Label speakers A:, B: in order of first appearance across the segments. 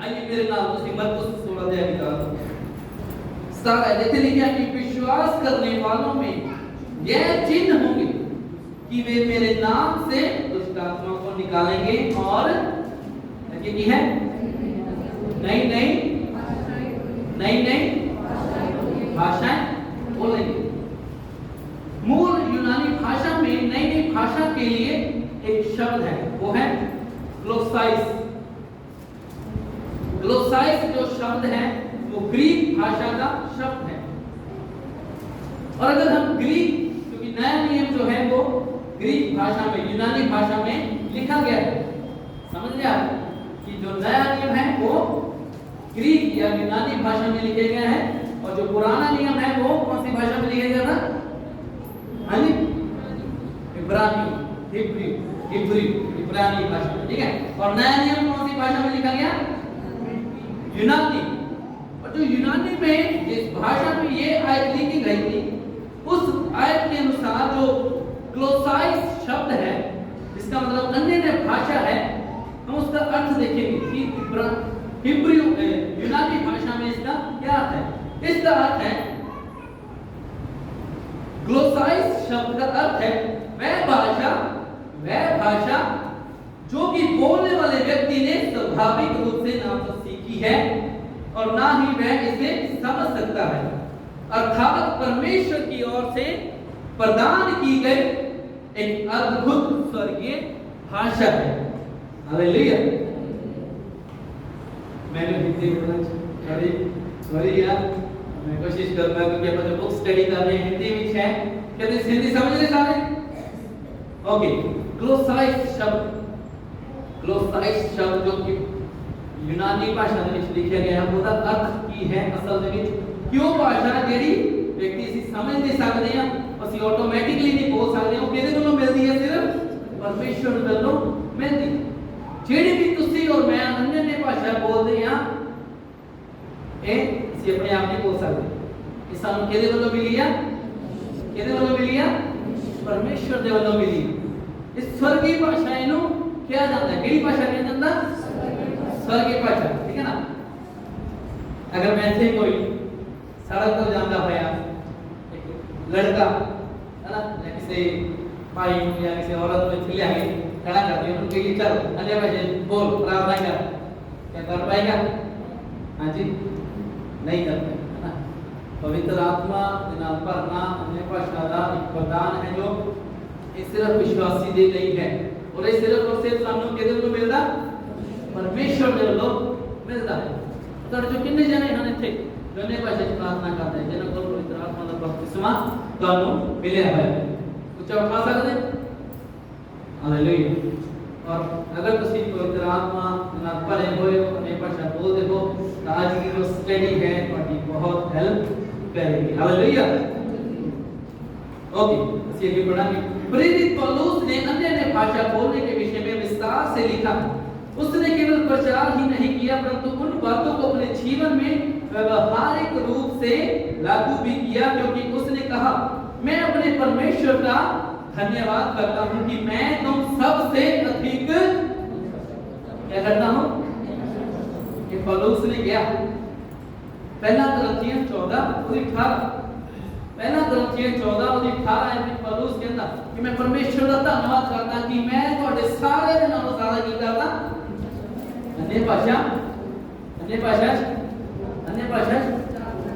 A: आइए मेरे नाम से मरकुस 16 अध्याय का 17 देखते लिखा कि विश्वास करने वालों में यह चिन्ह होंगे कि वे मेरे नाम से दुष्ट आत्मा को निकालेंगे और की है नई भाषाएं बोलेंगे। मूल यूनानी भाषा में नई भाषा के लिए एक शब्द है, वो है ग्लोसाइस। ग्लोसाइस जो शब्द है वो ग्रीक भाषा का शब्द है। और अगर हम ग्रीक, क्योंकि नया नियम जो है वो ग्रीक भाषा में, यूनानी भाषा में लिखा गया है, समझ लिया कि जो नया नियम है वो ग्रीक या यूनानी भाषा में लिखे गए हैं और जो पुराना नियम है वो कौन सी भाषा में लिखा गया था? हाँ जी, इब्रानी भाषा में, ठीक है। और नया नियम कौन सी भाषा में लिखा गया? यूनानी। और जो यूनानी में जिस भाषा में ये आयत लिखी गई थी, उस आयत के अनुसार जो ग्लोसाइस शब्द है, इसका मतलब अन्य भाषा है, हम उसका अर्थ देखेंगे कि हिब्रू यूनानी भाषा में इसका क्या अर्थ है। इसका अर्थ है, ग्लोसाइस शब्द का अर्थ है वह भाषा जो कि बोलने वाले व्यक्ति ने स्वाभाविक रूप से ना तो सीखी है और ना ही वह इसे समझ सकता है, अर्थात परमेश्वर की ओर से प्रदान की गई एक अद्भुत स्वर्गीय भाषा है। हालेलुया। मैंने हिंदी सॉरी यार, मैं कोशिश करूंगा क्योंकि अपन जो बुक स्टडी कर रहे हैं हिंदी में है, कहते हैं हिंदी समझ रहे सारे? ओके। ग्लोसाइस शब्द जो कि यूनानी भाषा में लिखा गया है, ਉਹਦਾ अर्थ की है असल ਦੇ ਵਿੱਚ ਕਿਉਂ ਭਾਸ਼ਾ ਜਿਹੜੀ ਵਿਅਕਤੀ ਅਸੀਂ ਸਮਝ ਨਹੀਂ ਸਕਦੇ ਆ, ਅਸੀਂ ਆਟੋਮੈਟਿਕਲੀ ਨਹੀਂ ਬੋਲ ਸਕਦੇ, ਉਹ ਕਿਹਦੇ ਵੱਲੋਂ ਮਿਲਦੀ ਹੈ? ਸਿਰਫ ਪਰਮੇਸ਼ਵਰ ਵੱਲੋਂ ਮਿਲਦੀ। ਜਿਹੜੀ ਵੀ ਤੁਸੀਂ ਔਰ ਮੈਂ अन्य ਭਾਸ਼ਾ ਬੋਲਦੇ ਆ, ਇਹ ਅਸੀਂ ਆਪਣੇ ਆਪ ਨਹੀਂ ਬੋਲ ਸਕਦੇ, ਇਹ ਸਾਨੂੰ ਕਿਹਦੇ ਵੱਲੋਂ ਮਿਲੀ ਆ? ਕਿਹਦੇ ਵੱਲੋਂ ਮਿਲੀ ਆ? ਪਰਮੇਸ਼ਵਰ ਦੇ ਵੱਲੋਂ ਮਿਲੀ। ਇਸ स्वर्गीय भाषा ਇਹਨੂੰ ਕਿਹਾ ਜਾਂਦਾ ਹੈ, ਕਿਹੜੀ ਭਾਸ਼ਾ ਕਿਹਾ ਜਾਂਦਾ? स्वर्गीय भाषा, ठीक है ना। अगर मैं से कोई सड़क पर जाता होया एक लड़का है ना, या किसी भाई या किसी औरत को छिले आगे खड़ा कर दिया, उनके लिए चलो अन्य भाषा बोल, प्रार्थना कर, क्या कर पाएगा? हाँ जी, नहीं कर पाएगा, है ना। पवित्र आत्मा बिना पढ़ना अन्य भाषा का एक वरदान है जो सिर्फ विश्वासी दे गई है, और ये सिर्फ और सिर्फ सामने के दिल को मिलता परमेश्वर दे लो मिलता है। तो जो कितने जने इन्होंने थे जो अन्य भाषा में प्रार्थना करते हैं, जिन्होंने को पवित्र आत्मा का बपतिस्मा दोनों मिले है, कुछ उठा सकते हैं? हालेलुया। और अगर तुसी पवित्र आत्मा ना पढ़े होए अन्य भाषा बोल देखो, तो आज की जो स्टडी है आपकी बहुत हेल्प करेगी। हालेलुया। ओके, इसे भी पढ़ांगे। प्रेरित पौलुस ने अन्य भाषा बोलने के विषय में विस्तार से लिखा। उसने केवल प्रचार ही नहीं किया, परंतु उन बातों को अपने जीवन में व्यवहारिक रूप से लागू भी किया, क्योंकि उसने कहा, मैं अपने परमेश्वर का धन्यवाद करता हूं कि मैं तुम सबसे अधिक क्या करता हूं। ये पौलुस ने किया। पहला कुरिन्थियों 14:18, पहला कुरिन्थियों 14:18 में पौलुस कहता कि मैं परमेश्वर का धन्यवाद करता कि मैं ਤੁਹਾਡੇ ਸਾਰੇ ਦੇ ਨਾਲੋਂ ਜ਼ਿਆਦਾ ਕੀ ਕਰਦਾ? अन्य भाषा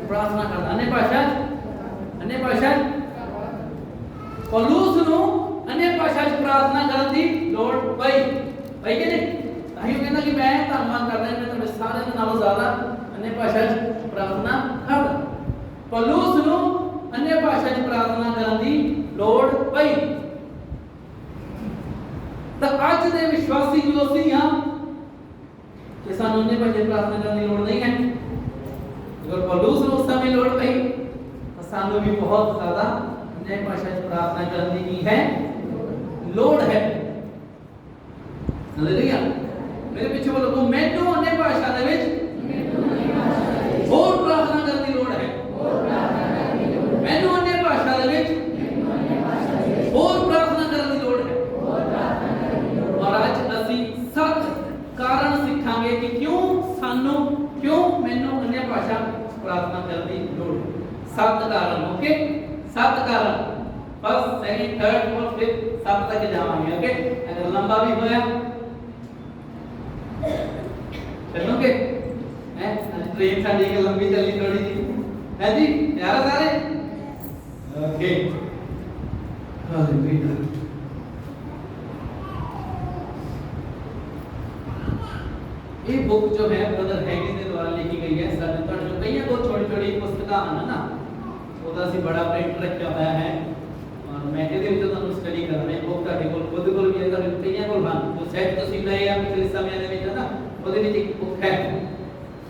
A: प्रार्थना करता। अन्य भाषा पौलुस नु अन्य भाषा प्रार्थना करन दी लोड़ पई के नहीं। ताही कहता कि मैं धन्यवाद करदा, मैं ਤੁਹਾਡੇ ਸਾਰੇ ਦੇ ਨਾਲੋਂ ਜ਼ਿਆਦਾ अन्य भाषा प्रार्थना करदा। पौलुस नु अन्य भाषा प्रार्थना करन दी लोड़ पई। तो आज दे विश्वासी जो सी हां कि सानू अन्य भाषा प्रार्थना करने की लोड़ नहीं है। अगर पौलुस ने उस समय लोड़ पई, तो सानू भी बहुत ज्यादा अन्य भाषा प्रार्थना करने की है लोड़ है। हालेलुया। मेरे पीछे बोलो, तो मैं तो अन्य भाषा दे विच और प्रार्थना करने की लोड़ है। मैनू अन्य भाषा दे विच और प्रार्थना करने की लोड़ है। और आज ਅਸੀਂ 7 कारण सीखांगे कि क्यों सानू क्यों मैनू अन्य भाषा प्रार्थना करने की लोड़ है? 7 कारण। ओके, 7 कारण, first second third fourth fifth 7 तक जावांगे। ओके, अगर लंबा भी होया चलोगे हैं, ट्रेन साडी के लंबी चली थोड़ी जी है जी, तैयार है सारे? Okay, hallelujah. ये बुक जो है ब्रदर हैगिन के द्वारा लिखी गई है। सर तो जो कई है वो छोटी-छोटी पुस्तकां हैं ना, ਉਹਦਾ ਅਸੀਂ ਬੜਾ ਪ੍ਰਿੰਟ ਰੱਖਿਆ ਹੋਇਆ ਹੈ ਔਰ ਮੈਂ ਇਹਦੇ ਵਿੱਚ ਤੁਹਾਨੂੰ ਸਟੱਡੀ ਕਰ ਰਹੇ ਬੁੱਕ ਤੁਹਾਡੇ ਕੋਲ ਖੁਦ ਕੋਲ ਵੀ ਹੈ, ਕਈਆਂ ਕੋਲ ਹਨ ਜੋ ਸੈਟ ਤੁਸੀਂ ਲਏ ਆ ਪਿਛਲੇ ਸਮੇਂ ਦੇ ਵਿੱਚ ਨਾ, ਉਹਦੇ ਵਿੱਚ ਇੱਕ ਬੁੱਕ है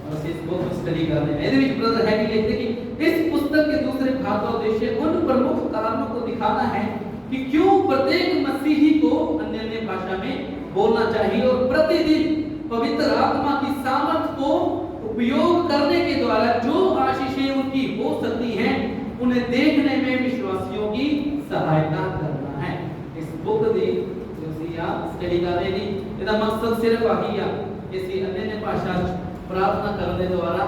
A: और ਅਸੀਂ ਇਸ ਬੁੱਕ ਨੂੰ ਸਟੱਡੀ ਕਰ ਰਹੇ ਹਾਂ। ਇਹਦੇ ਵਿੱਚ ब्रदर है कि लिखते कि इस पुस्तक के दूसरे भाग का उद्देश्य उन प्रमुख कारणों को दिखाना है कि क्यों प्रत्येक मसीही को अन्य भाषा में बोलना चाहिए और प्रतिदिन पवित्र आत्मा की सामर्थ को उपयोग करने के द्वारा जो आशीषें उनकी हो सकती हैं उन्हें देखने में विश्वासियों की सहायता करना है। इस बुक दी जो सी आप स्टडी कर रहे नी, ਇਹਦਾ ਮਕਸਦ ਸਿਰਫ ਆਹੀ ਆ ਕਿ ਅਸੀਂ अन्य भाषा प्रार्थना करने द्वारा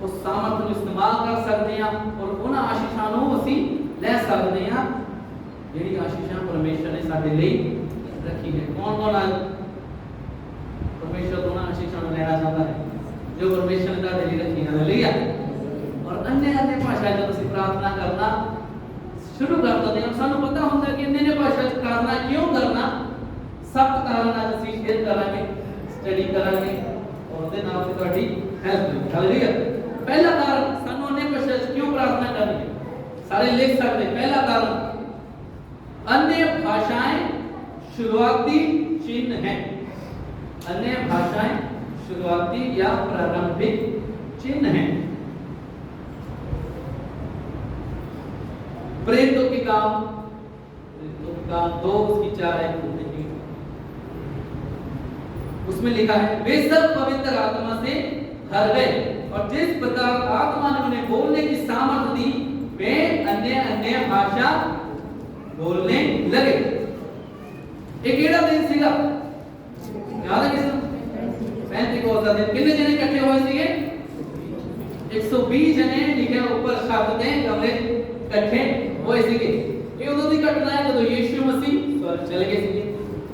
A: उस सामर्थ ਨੂੰ इस्तेमाल कर सकते हैं और ਉਹਨਾਂ ਆਸ਼ੀਸ਼ਾਂ ਨੂੰ ਅਸੀਂ ਲੈ ਸਕਦੇ ਹਾਂ ਜਿਹੜੀ ਆਸ਼ੀਸ਼ਾਂ ਪਰਮੇਸ਼ਰ ਨੇ ਸਾਡੇ ਲਈ ਰੱਖੀ ਹੈ। ਕੌਣ ਆ परमेश्वर दोनों आशीषों में लेना चाहता है जो परमेश्वर ने तेरी रखी है। हालेलुया। और अन्य भाषा जब ਅਸੀਂ प्रार्थना करना शुरू कर देते हैं ਸਾਨੂੰ पता ਹੁੰਦਾ है कि अन्य भाषा च प्रार्थना क्यों करना। 7 कारण आज ਅਸੀਂ शेयर करांगे, स्टडी करांगे और ਉਹਦੇ ਨਾਲ ਤੇ ਤੁਹਾਡੀ हेल्प होगी। हालेलुया। पहला कारण ਸਾਨੂੰ अन्य भाषा च क्यों प्रार्थना करनी है, सारे लिख सकते। पहला कारण अन्य भाषाएं शुरुआती चिन्ह है। अन्य भाषाएं शुरुआती या प्रारंभिक चिन्ह हैं। प्रेरितों के काम 2 उसकी 4 है, उसमें लिखा है वे सब पवित्र आत्मा से भर गए और जिस प्रकार आत्मा ने उन्हें बोलने की सामर्थ्य दी वे अन्य भाषा बोलने लगे। एक केड़ा दिन सीगा याद है किसी 35 दिन कितने जने इकट्ठे हुए सीगे? 120 जने लिखे ऊपर छत ते कमरे इकट्ठे हुए सीगे। ये उਦੋਂ ਦੀ ਘਟਨਾ ਹੈ ਜਦੋਂ ਯੀਸ਼ੂ ਮਸੀਹ स्वर्ग चले गए ਸੀਗੇ।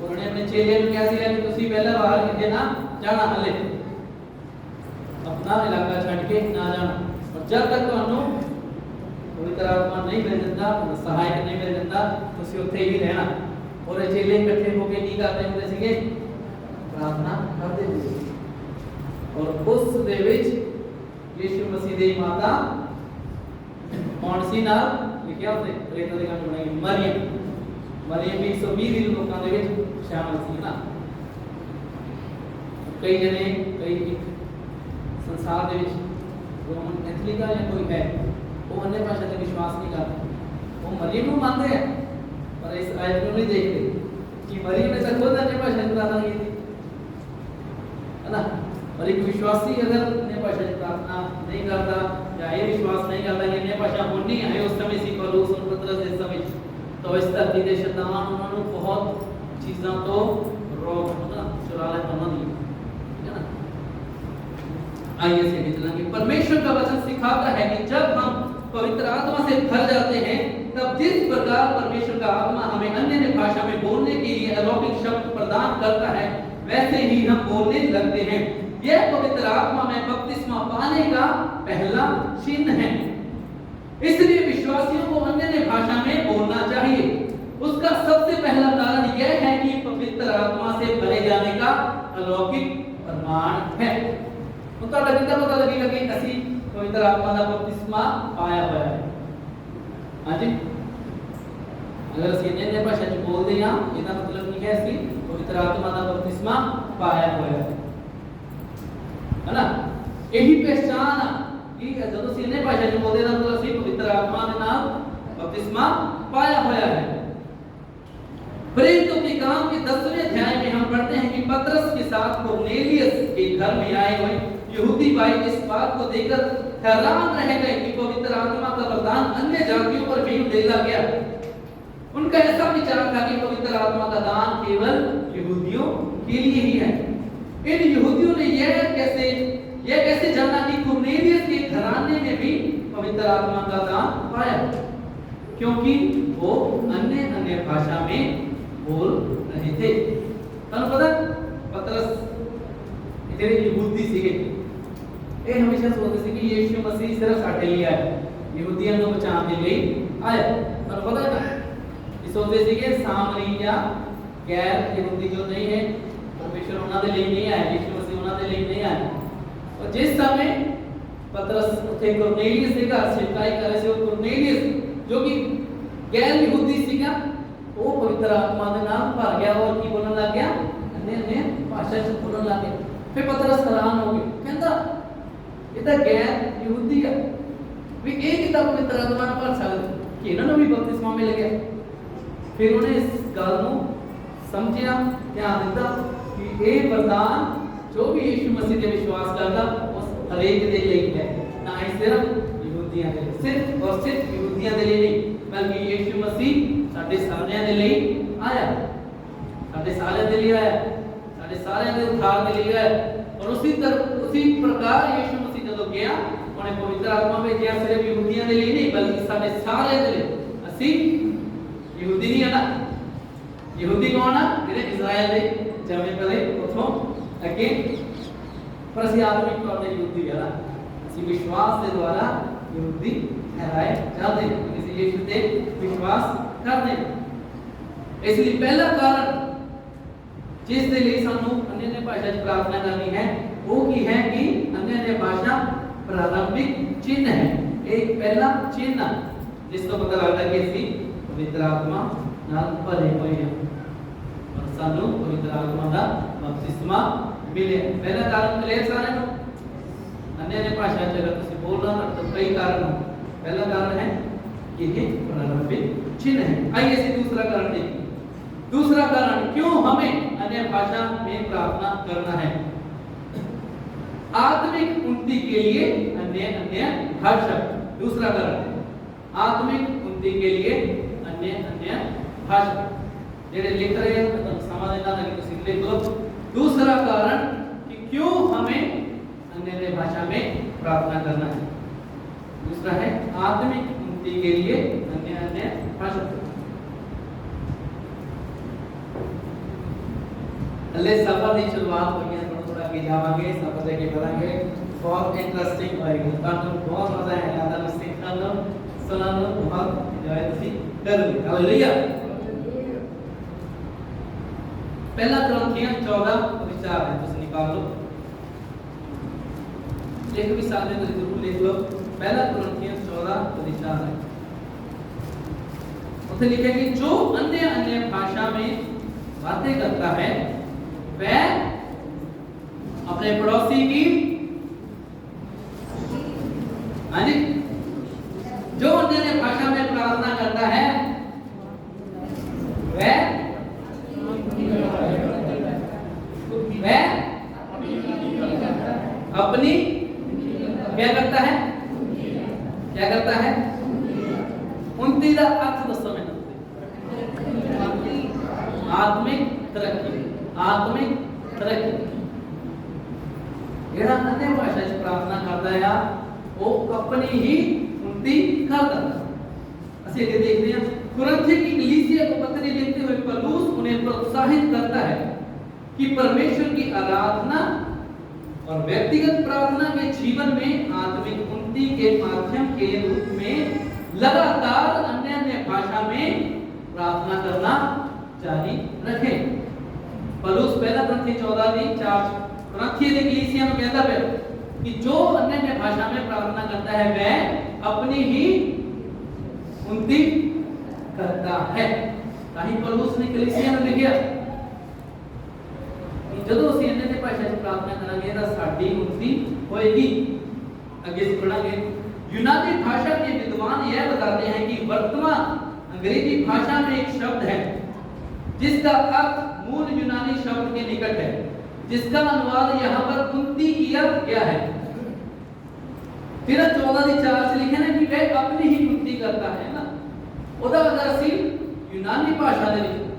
A: उन्होंने अपने चेले ਨੂੰ ਕਿਹਾ ਸੀ ਕਿ ਤੁਸੀਂ ਪਹਿਲਾਂ ਬਾਹਰ ਕਿਤੇ ਨਾ ਜਾਣਾ, ਹਲੇ अपना इलाका ਛੱਡ ਕੇ ਨਾ ਜਾਣਾ और जब तक ਤੁਹਾਨੂੰ ਪਵਿੱਤਰ ਆਤਮਾ ਨਹੀਂ ਮਿਲ ਜਾਂਦਾ, ਸਹਾਇਕ ਨਹੀਂ ਮਿਲ ਜਾਂਦਾ, ਤੁਸੀਂ ਉੱਥੇ ਹੀ ਰਹਿਣਾ। और चेले इकट्ठे होके ਕੀ ਕਰਦੇ ਹੁੰਦੇ ਸੀਗੇ? प्रार्थना करते हुए। और उस दे विच यीशु मसीह दी माता कौन सी नाल लिखिया होते प्रेरितों दे काम बनाई मरियम भी 120 दिन लोकां दे विच शामिल सी ना। कई जने कई संसार दे विच रोमन कैथोलिक या कोई है वो अन्य भाषा ते विश्वास नहीं करते, वो मरियम को मानते हैं पर इस आयत को नहीं देखते कि मरियम ने खुद अन्य भाषा में प्रार्थना की थी, है ना। और एक विश्वासी अगर अन्य भाषा में प्रार्थना नहीं करता या ये विश्वास नहीं करता कि अन्य भाषा होनी है उस समय सी पौलुस और पतरस इस समय, तो इस धरती दे शैतान उन्होंने बहुत चीज़ों तो रोक ना चुरा ले बना दी, है ना। आइए से चलेंगे। परमेश्वर का वचन सिखाता है कि जब हम पवित्र आत्मा से भर जाते हैं तब जिस प्रकार परमेश्वर का आत्मा हमें अन्य भाषा में बोलने के लिए अलौकिक शब्द प्रदान करता है वैसे ही हम बोलने लगते हैं। यह पवित्र आत्मा में बपतिस्मा पाने का पहला चिन्ह है। इसलिए विश्वासियों को अन्य भाषा में बोलना चाहिए। उसका सबसे पहला कारण यह है कि पवित्र आत्मा से भरे जाने का अलौकिक प्रमाण है। तो पता लगेगा कि ਅਸੀਂ पवित्र आत्मा का बपतिस्मा पाया हुआ है। हाँ जी, अगर ਅਸੀਂ अन्य भाषा ਚ बोलते हैं ਇਹਦਾ मतलब ਕੀ ਹੈ? ਅਸੀਂ पवित्र आत्मा का बपतिस्मा पाया हुआ है ना। यही पहचान कि जब ਅਸੀਂ अन्य भाषा ਚ बोलते हैं तो ਅਸੀਂ पवित्र आत्मा के नाम बपतिस्मा पाया हुआ है। प्रेरितों के काम के 10वें अध्याय में हम पढ़ते हैं कि पतरस के साथ कुरनेलियस के घर में आए हुए यहूदी भाई इस बात को देखकर हैरान रह गए कि पवित्र आत्मा का वरदान अन्य जातियों पर भी दिया गया। उनका ऐसा विचार था कि पवित्र आत्मा का दान केवल यहूदियों के लिए ही है। इन यहूदियों ने यह कैसे जानना कि कुरनेलियस के घराने में भी पवित्र आत्मा का दान पाया, क्योंकि वो अन्य अन्य भाषा में बोल रहे थे। तो पता पतरस इतने यहूदी सीगे ये हमेशा सोचते थे कि यीशु मसीह सिर्फ साडे लिए आया, यहूदियों को बचाने के लिए आया। तो पता ये सोचते थे कि सामरी या गैर यहूदी जो नहीं है परमेश्वर उन्होंने लिए नहीं आया, यीशु मसीह उन्होंने लिए नहीं आया। और जिस समय पतरस उठे कुरनेलियस के घर सेवकाई कर रहे थे, वो कुरनेलियस जो कि गैर यहूदी सीगा वो पवित्र आत्मा के नाम भर गया और की बोलने लग गया, अन्य अन्य भाषा से बोलने लग गया। फिर पतरस हैरान हो गया, कहता ये तो गैर यहूदी है भी एक ही तब पवित्र आत्मा ने भर सकते कि इन्होंने भी बपतिस्मा मिल गया। फिर उन्हें इस गल को समझिया, ध्यान दिता कि ये वरदान जो भी यीशु मसीह पे विश्वास करता उस हरेक दे लिए है, ना ही सिर्फ यहूदियों के लिए, सिर्फ और सिर्फ यहूदियों के लिए नहीं, बल्कि यीशु मसीह साडे सारिਆਂ ਦੇ ਲਈ आया, साडे सारिਆਂ ਦੇ लिए आया, साडे सारिਆਂ ਦੇ उद्धार के लिए आया। और उसी प्रकार यीशु मसीह जब गया उन्हें पवित्र आत्मा भेजा सिर्फ यहूदियों के लिए नहीं बल्कि साडे सारिਆਂ के लिए। ਅਸੀਂ यहूदी नहीं है ना, यहूदी कौन है? ਜਿਹੜੇ इजराइल ਦੇ जमे पले उथों अगे, पर ਅਸੀਂ आत्मिक तौर ਤੇ यहूदी है ना, ਅਸੀਂ विश्वास के द्वारा यहूदी ठहराए जाते हैं, किसी यीशु पे विश्वास करते हैं। इसलिए पहला कारण जिस दे लिए सानू अन्य अन्य भाषा च प्रार्थना करनी है वो की है कि अन्य अन्य भाषा प्रारंभिक चिन्ह है, एक पहला चिन्ह जिस तो पता लगता है कि ਅਸੀਂ पवित्र आत्मा नाल भरे हुए हैं और सानू पवित्र आत्मा का बपतिस्मा मिले। पहला कारण क्लियर सारे को, अन्य अन्य भाषा च अगर तुम बोल रहा हो तो कई कारण हो। पहला कारण है कि ये प्रारंभिक चिन्ह है। आइए इसे दूसरा कारण देखिए। दूसरा कारण क्यों हमें अन्य भाषा में प्रार्थना करना है? आत्मिक उन्नति के लिए अन्य अन्य भाषा। दूसरा कारण आत्मिक उन्नति के लिए अन्य अन्य भाषा। जेडे लिख रहे हैं तो समझ लेना है कि तुम लिख लो। दूसरा कारण कि क्यों हमें अन्य अन्य भाषा में प्रार्थना करना है। दूसरा है आत्मिक उन्नति के लिए अन्य अन्य भाषा। अल्ले सफर की शुरुआत हुई है, थोड़ा आगे जावांगे, सफर देके बढ़ांगे। बहुत इंटरेस्टिंग होएगी, ताकि बहुत मजा आएगा, आदमी सीखना लो, सुनना लो, बहुत एंजॉय तुसी करोगे। हालेलुया। पहला कुरिन्थियों 14:4 है, तुसी निकाल लो, लिख भी साथ में जरूर लिख लो। पहला कुरिन्थियों 14:4 है, उसमें लिखा है कि जो अन्य अन्य भाषा में बातें करता है वह अपने पड़ोसी की, हाँ जी, जो अन्य भाषा में प्रार्थना करता है वह अपनी क्या करता है, क्या करता है? उन्नति का अर्थ दसो मैं, आत्मिक तरक्की, आत्मिक तरक्की। जेड़ा अन्य भाषा च प्रार्थना करता है वो अपनी ही उन्नति करता है। ਅਸੀਂ ये देखते हैं कुरिन्थ की कलीसिया को पत्री लिखते हुए पौलुस उन्हें प्रोत्साहित करता है कि परमेश्वर की आराधना और व्यक्तिगत प्रार्थना के जीवन में आत्मिक उन्नति के माध्यम के रूप में लगातार अन्य अन्य भाषा में प्रार्थना करना जारी रखें। पौलुस पहला कुरिन्थियों 14:4 कुरिन्थियों की कलीसिया को कहता है कि जो अन्य अन्य भाषा में प्रार्थना करता है वह अपनी ही उन्नति करता है। ताकि पौलुस ने कलीसिया में लिखा कि ਜਦੋਂ ਅਸੀਂ अन्य अन्य भाषा में प्रार्थना करेंगे तो साडी उन्नति होएगी। आगे पढ़ांगे। यूनानी भाषा के विद्वान यह बताते हैं कि वर्तमान अंग्रेजी भाषा में एक शब्द है जिसका अर्थ मूल यूनानी शब्द के निकट है, जिसका अनुवाद यहाँ पर उन्नति किया गया है। फिर 14:4 से लिखे ना कि वह अपनी ही उन्नति करता है ना। ਉਹਦਾ ਅਗਰ ਅਸੀਂ यूनानी भाषा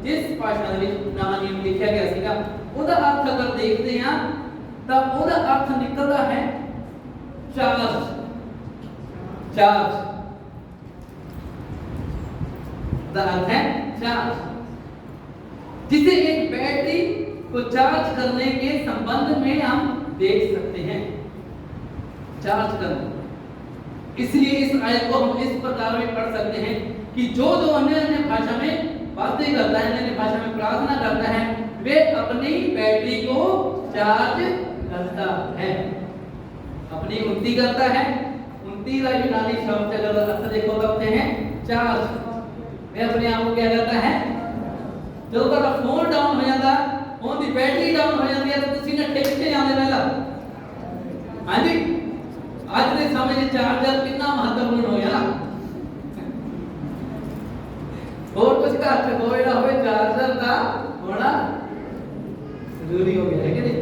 A: जिस भाषा नाम नियम लिखा गया ਸੀਗਾ ਉਹਦਾ अर्थ अगर देखते हैं ਤਾਂ ਉਹਦਾ अर्थ निकलता है चार्ज। चार्ज का अर्थ है चार्ज, जिसे एक बैटरी को चार्ज करने के संबंध में हम देख सकते हैं। चार्ज करना, इसलिए इस आयत को हम इस प्रकार में पढ़ सकते हैं कि जो जो अन्य अन्य भाषा में बातें करता है, अन्य भाषा में प्रार्थना करता है, वे अपनी बैटरी को चार्ज करता है, अपनी उन्नति करता है। उन्नति का यूनानी शब्द अगर अर्थ देखो करते हैं चार्ज। वे अपने आप को क्या करता है, जो ਤੁਹਾਡਾ फोन डाउन हो जाता, फोन की बैटरी डाउन हो जाती है तो तुसी ने ठीक से आंदे पहला। हां जी, आज के समय में चार्जर कितना महत्वपूर्ण हो गया ना। और कुछ का अर्थ होए ना होए, चार्जर का होना जरूरी हो गया है कि नहीं।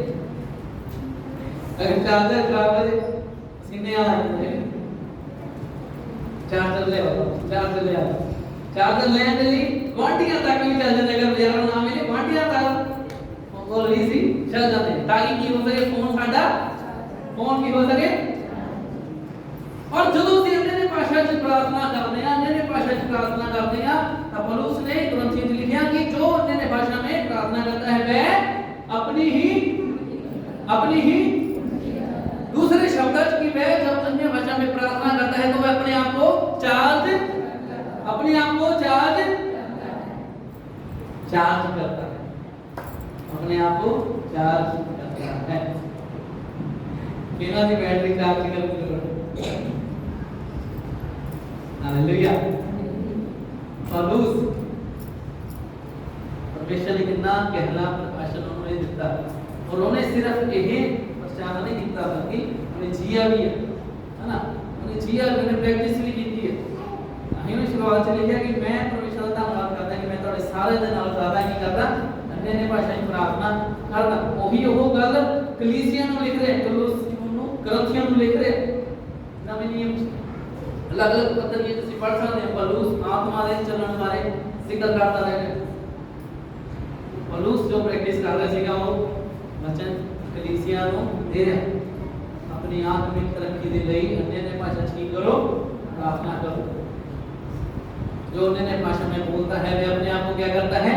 A: अगर चार्जर खराब है सीने आ जाए, चार्जर ले आओ, चार्जर ले आओ, चार्जर ले आने लिए क्वांटियां तक भी चल जाते, अगर बाजार में ना मिले क्वांटियां तक और इजी चल जाते हैं, ताकि की हो सके फोन साडा फोन की हो सके। और जो सी अन्य भाषा च प्रार्थना करते हैं, अन्य भाषा च प्रार्थना करते हैं, तो पौलुस ने कुरिन्थियों में लिखा कि जो अन्य भाषा में प्रार्थना करता है वह अपनी ही दूसरे शब्द की वह जब अन्य भाषा में प्रार्थना करता है तो वह अपने आप को चार्ज करता है, अपने आप को चार्ज करता है। बिना की बैटरी चार्ज करते हैं। हालेलुया। पौलुस परमेश्वर ने कितना गहरा प्रकाशन उन्होंने दिता, और उन्होंने सिर्फ यही प्रचार नहीं किया बल्कि उन्हें जिया भी है ना, उन्हें जिया, उन्हें प्रैक्टिस भी की है। हमने शुरुआत से लिखा कि मैं परमेश्वर का धन्यवाद करता कि मैं थोड़े सारे दे नाल ज्यादा नहीं करता, अन्य भाषा में प्रार्थना करना। वही वो गल कलीसिया ਨੂੰ लिख रहे, कलोसियों ਨੂੰ, करंथियों ਨੂੰ लिख रहे। नवे नियम अलग अलग पत्र ये ਤੁਸੀਂ पढ़ सकते हैं। पौलुस आत्मा ਦੇ ਚੱਲਣ ਬਾਰੇ ਜ਼ਿਕਰ ਕਰਦਾ ਹੈ। पौलुस जो प्रैक्टिस कर रहा ਸੀਗਾ वो वचन कलीसिया ਨੂੰ दे रहा, अपनी आत्मिक तरक्की ਦੇ ਲਈ अन्य भाषा ठीक करो, प्रार्थना करो। जो अन्य भाषा में बोलता है वह अपने आप को क्या करता है,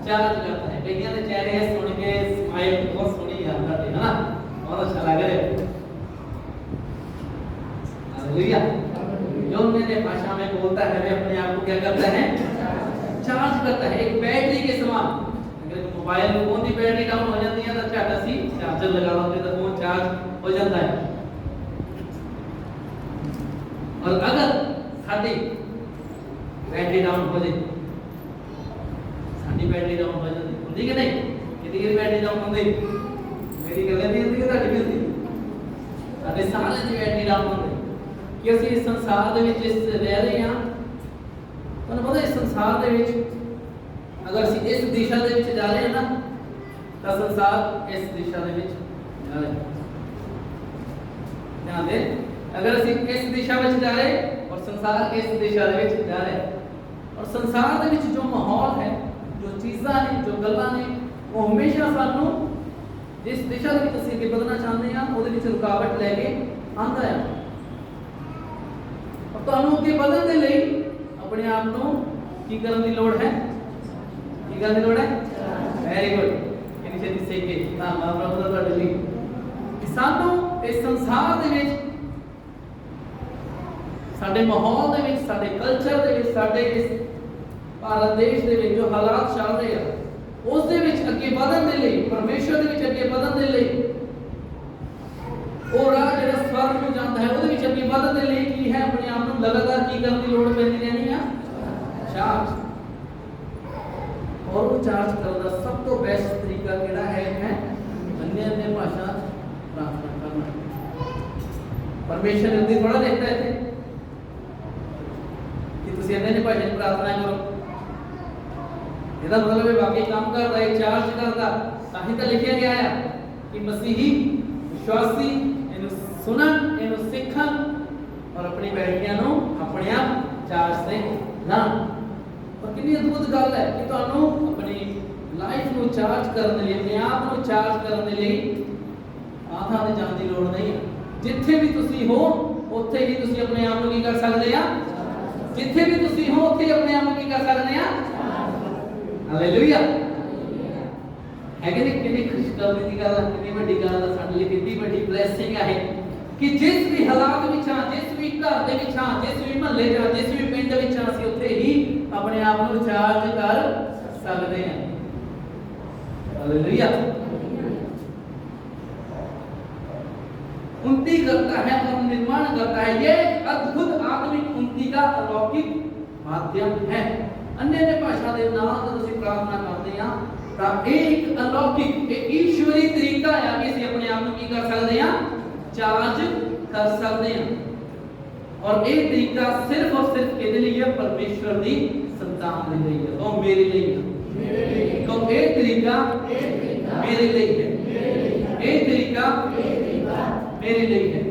A: चार्ज करता है। कईयां के चेहरे सुन के स्माइल बहुत सुनी याद आती है ना, बहुत अच्छा लग रहा है। हालेलुया। जो अन्य भाषा में बोलता है वह अपने आप को क्या करता है, चार्ज करता है, एक बैटरी के समान। अगर मोबाइल फोन की बैटरी डाउन हो जाती है तो झट असी चार्जर लगा लेते तो फोन चार्ज हो जाता है। और अगर साडी बैटरी डाउन हो जाए, साडी बैटरी डाउन हो जाती होंदी कि नहीं, कितनी बैटरी डाउन होंदी, मेरी गल नहीं होंदी कि साडी भी होंदी, साडे सारे दी बैटरी डाउन होंदी कि ਅਸੀਂ इस संसार ਦੇ ਵਿੱਚ ਇਸ ਰਹਿ ਰਹੇ ਹਾਂ। ਤੁਹਾਨੂੰ ਪਤਾ ਇਸ ਸੰਸਾਰ ਦੇ ਵਿੱਚ अगर ਅਸੀਂ इस दिशा ਦੇ ਵਿੱਚ ਜਾ ਰਹੇ ਹਾਂ ਨਾ ਤਾਂ ਸੰਸਾਰ इस दिशा ਦੇ ਵਿੱਚ ਜਾ ਰਿਹਾ ਹੈ। ध्यान दें, अगर ਅਸੀਂ इस दिशा ਵਿੱਚ जा रहे और संसार इस दिशा ਦੇ ਵਿੱਚ ਜਾ ਰਿਹਾ है, और संसार ਦੇ ਵਿੱਚ जो माहौल है, जो चीज़ां ने, जो गल्लां ने, वो हमेशा ਸਾਨੂੰ जिस दिशा ਦੇ ਵਿੱਚ ਅਸੀਂ ਅੱਗੇ ਵਧਣਾ ਚਾਹੁੰਦੇ ਹਾਂ ਉਹਦੇ ਵਿੱਚ ਰੁਕਾਵਟ ਲੈ ਕੇ ਆਉਂਦਾ ਹੈ। और ਤੁਹਾਨੂੰ ਅੱਗੇ ਵਧਣ ਦੇ ਲਈ अपने आप ਨੂੰ ਕੀ ਕਰਨ ਦੀ ਲੋੜ ਹੈ, ਕੀ ਕਰਨ ਦੀ ਲੋੜ ਹੈ। Very good. ਇਨੀ ਛੇਤੀ ਸਿੱਖ ਕੇ ਧੰਨਵਾਦ ਪ੍ਰਭੂ ਦਾ ਤੁਹਾਡੇ ਲਈ ਕਿ ਸਾਨੂੰ ਇਸ ਸੰਸਾਰ ਦੇ ਵਿੱਚ, ਸਾਡੇ ਮਾਹੌਲ ਦੇ ਵਿੱਚ, ਸਾਡੇ ਕਲਚਰ ਦੇ ਵਿੱਚ, ਸਾਡੇ ਇਸ ਭਾਰਤ ਦੇਸ਼ ਦੇ ਵਿੱਚ ਜੋ ਹਾਲਾਤ ਚੱਲ ਰਹੇ ਆ ਉਸ ਦੇ ਵਿੱਚ ਅੱਗੇ ਵਧਣ ਦੇ ਲਈ, ਪਰਮੇਸ਼ਰ ਦੇ ਵਿੱਚ ਅੱਗੇ ਵਧਣ ਦੇ ਲਈ, ਉਹ ਰਾਹ ਜਿਹੜਾ ਸਵਰਗ ਨੂੰ ਜਾਂਦਾ ਹੈ ਉਹਦੇ ਵਿੱਚ ਅੱਗੇ ਵਧਣ ਦੇ ਲਈ ਕੀ ਹੈ, ਆਪਣੇ ਆਪ ਨੂੰ ਲਗਾਤਾਰ ਕੀ ਕਰਨ ਦੀ ਲੋੜ ਪੈਂਦੀ ਰਹਿਣੀ ਆ, ਚਾਰਜ। और वो चार्ज करने का सब तो बेस्ट तरीका केड़ा है अन्य भाषा प्रार्थना करना। परमेश्वर जल्दी थोड़ा देखता है कि तुसी अन्य भाषा में प्रार्थना करो, ਇਹਦਾ मतलब है वाकई काम कर रहा है, चार्ज करता। ताही तो लिखा गया है कि मसीही विश्वासी इनु सुनन, इनु सीखन और अपनी बैटरियां नु अपने आप चार्ज से लान। और कितनी अद्भुत गल है कि ਤੁਹਾਨੂੰ अपनी ਲਾਈਫ ਨੂੰ ਚਾਰਜ ਕਰਨ ਦੇ ਲਈ, ਆਪਣੇ ਆਪ ਨੂੰ ਚਾਰਜ ਕਰਨ ਦੇ ਲਈ ਥਾਂ ਤੇ ਜਾਣ ਦੀ ਲੋੜ ਨਹੀਂ ਹੈ। ਜਿੱਥੇ ਵੀ ਤੁਸੀਂ ਹੋ ਉੱਥੇ ਹੀ ਤੁਸੀਂ ਆਪਣੇ ਆਪ ਨੂੰ ਕੀ ਕਰ ਸਕਦੇ ਆ, ਜਿੱਥੇ ਵੀ ਤੁਸੀਂ ਹੋ ਉੱਥੇ ਹੀ ਆਪਣੇ ਆਪ ਨੂੰ ਕੀ ਕਰ ਸਕਦੇ ਆ। ਹਾਲੇਲੂਇਆ। है कि नहीं, कितनी खुशखबरी की गल, कितनी बड़ी गल है, साडे लिए कितनी बड़ी ब्लेसिंग है कि जिस भी हालात विच हां, जिस भी घर दे विच हां, जिस भी महल्ले च, जिस भी पिंड विच हां, असीं उत्थे ही अपने आप को चार्ज कर सकते हैं। हालेलुया। उन्नति करता है और निर्माण करता है। ये अद्भुत आत्मिक उन्नति का अलौकिक माध्यम है। अन्य भाषा के नाल जब असीं प्रार्थना करते हैं ਤਾਂ ਇਹ ਇੱਕ ਅਲੌਕਿਕ, ਇੱਕ ਈਸ਼ਵਰੀ ਤਰੀਕਾ ਹੈ ਕਿ ਅਸੀਂ ਆਪਣੇ ਆਪ ਨੂੰ ਕੀ ਕਰ ਸਕਦੇ ਹਾਂ, ਚਾਰਜ ਕਰ ਸਕਦੇ ਹਾਂ। ਔਰ ਇਹ ਤਰੀਕਾ ਸਿਰਫ ਔਰ ਸਿਰਫ ਕਿਹਦੇ ਲਈ ਹੈ, ਪਰਮੇਸ਼ਵਰ ਦੀ ਸੰਤਾਨ ਦੇ ਲਈ ਹੈ, ਉਹ ਮੇਰੇ ਲਈ ਹੈ। तो ਇਹ ਤਰੀਕਾ ਮੇਰੇ ਲਈ ਹੈ, ਇਹ ਤਰੀਕਾ ਮੇਰੇ ਲਈ ਹੈ।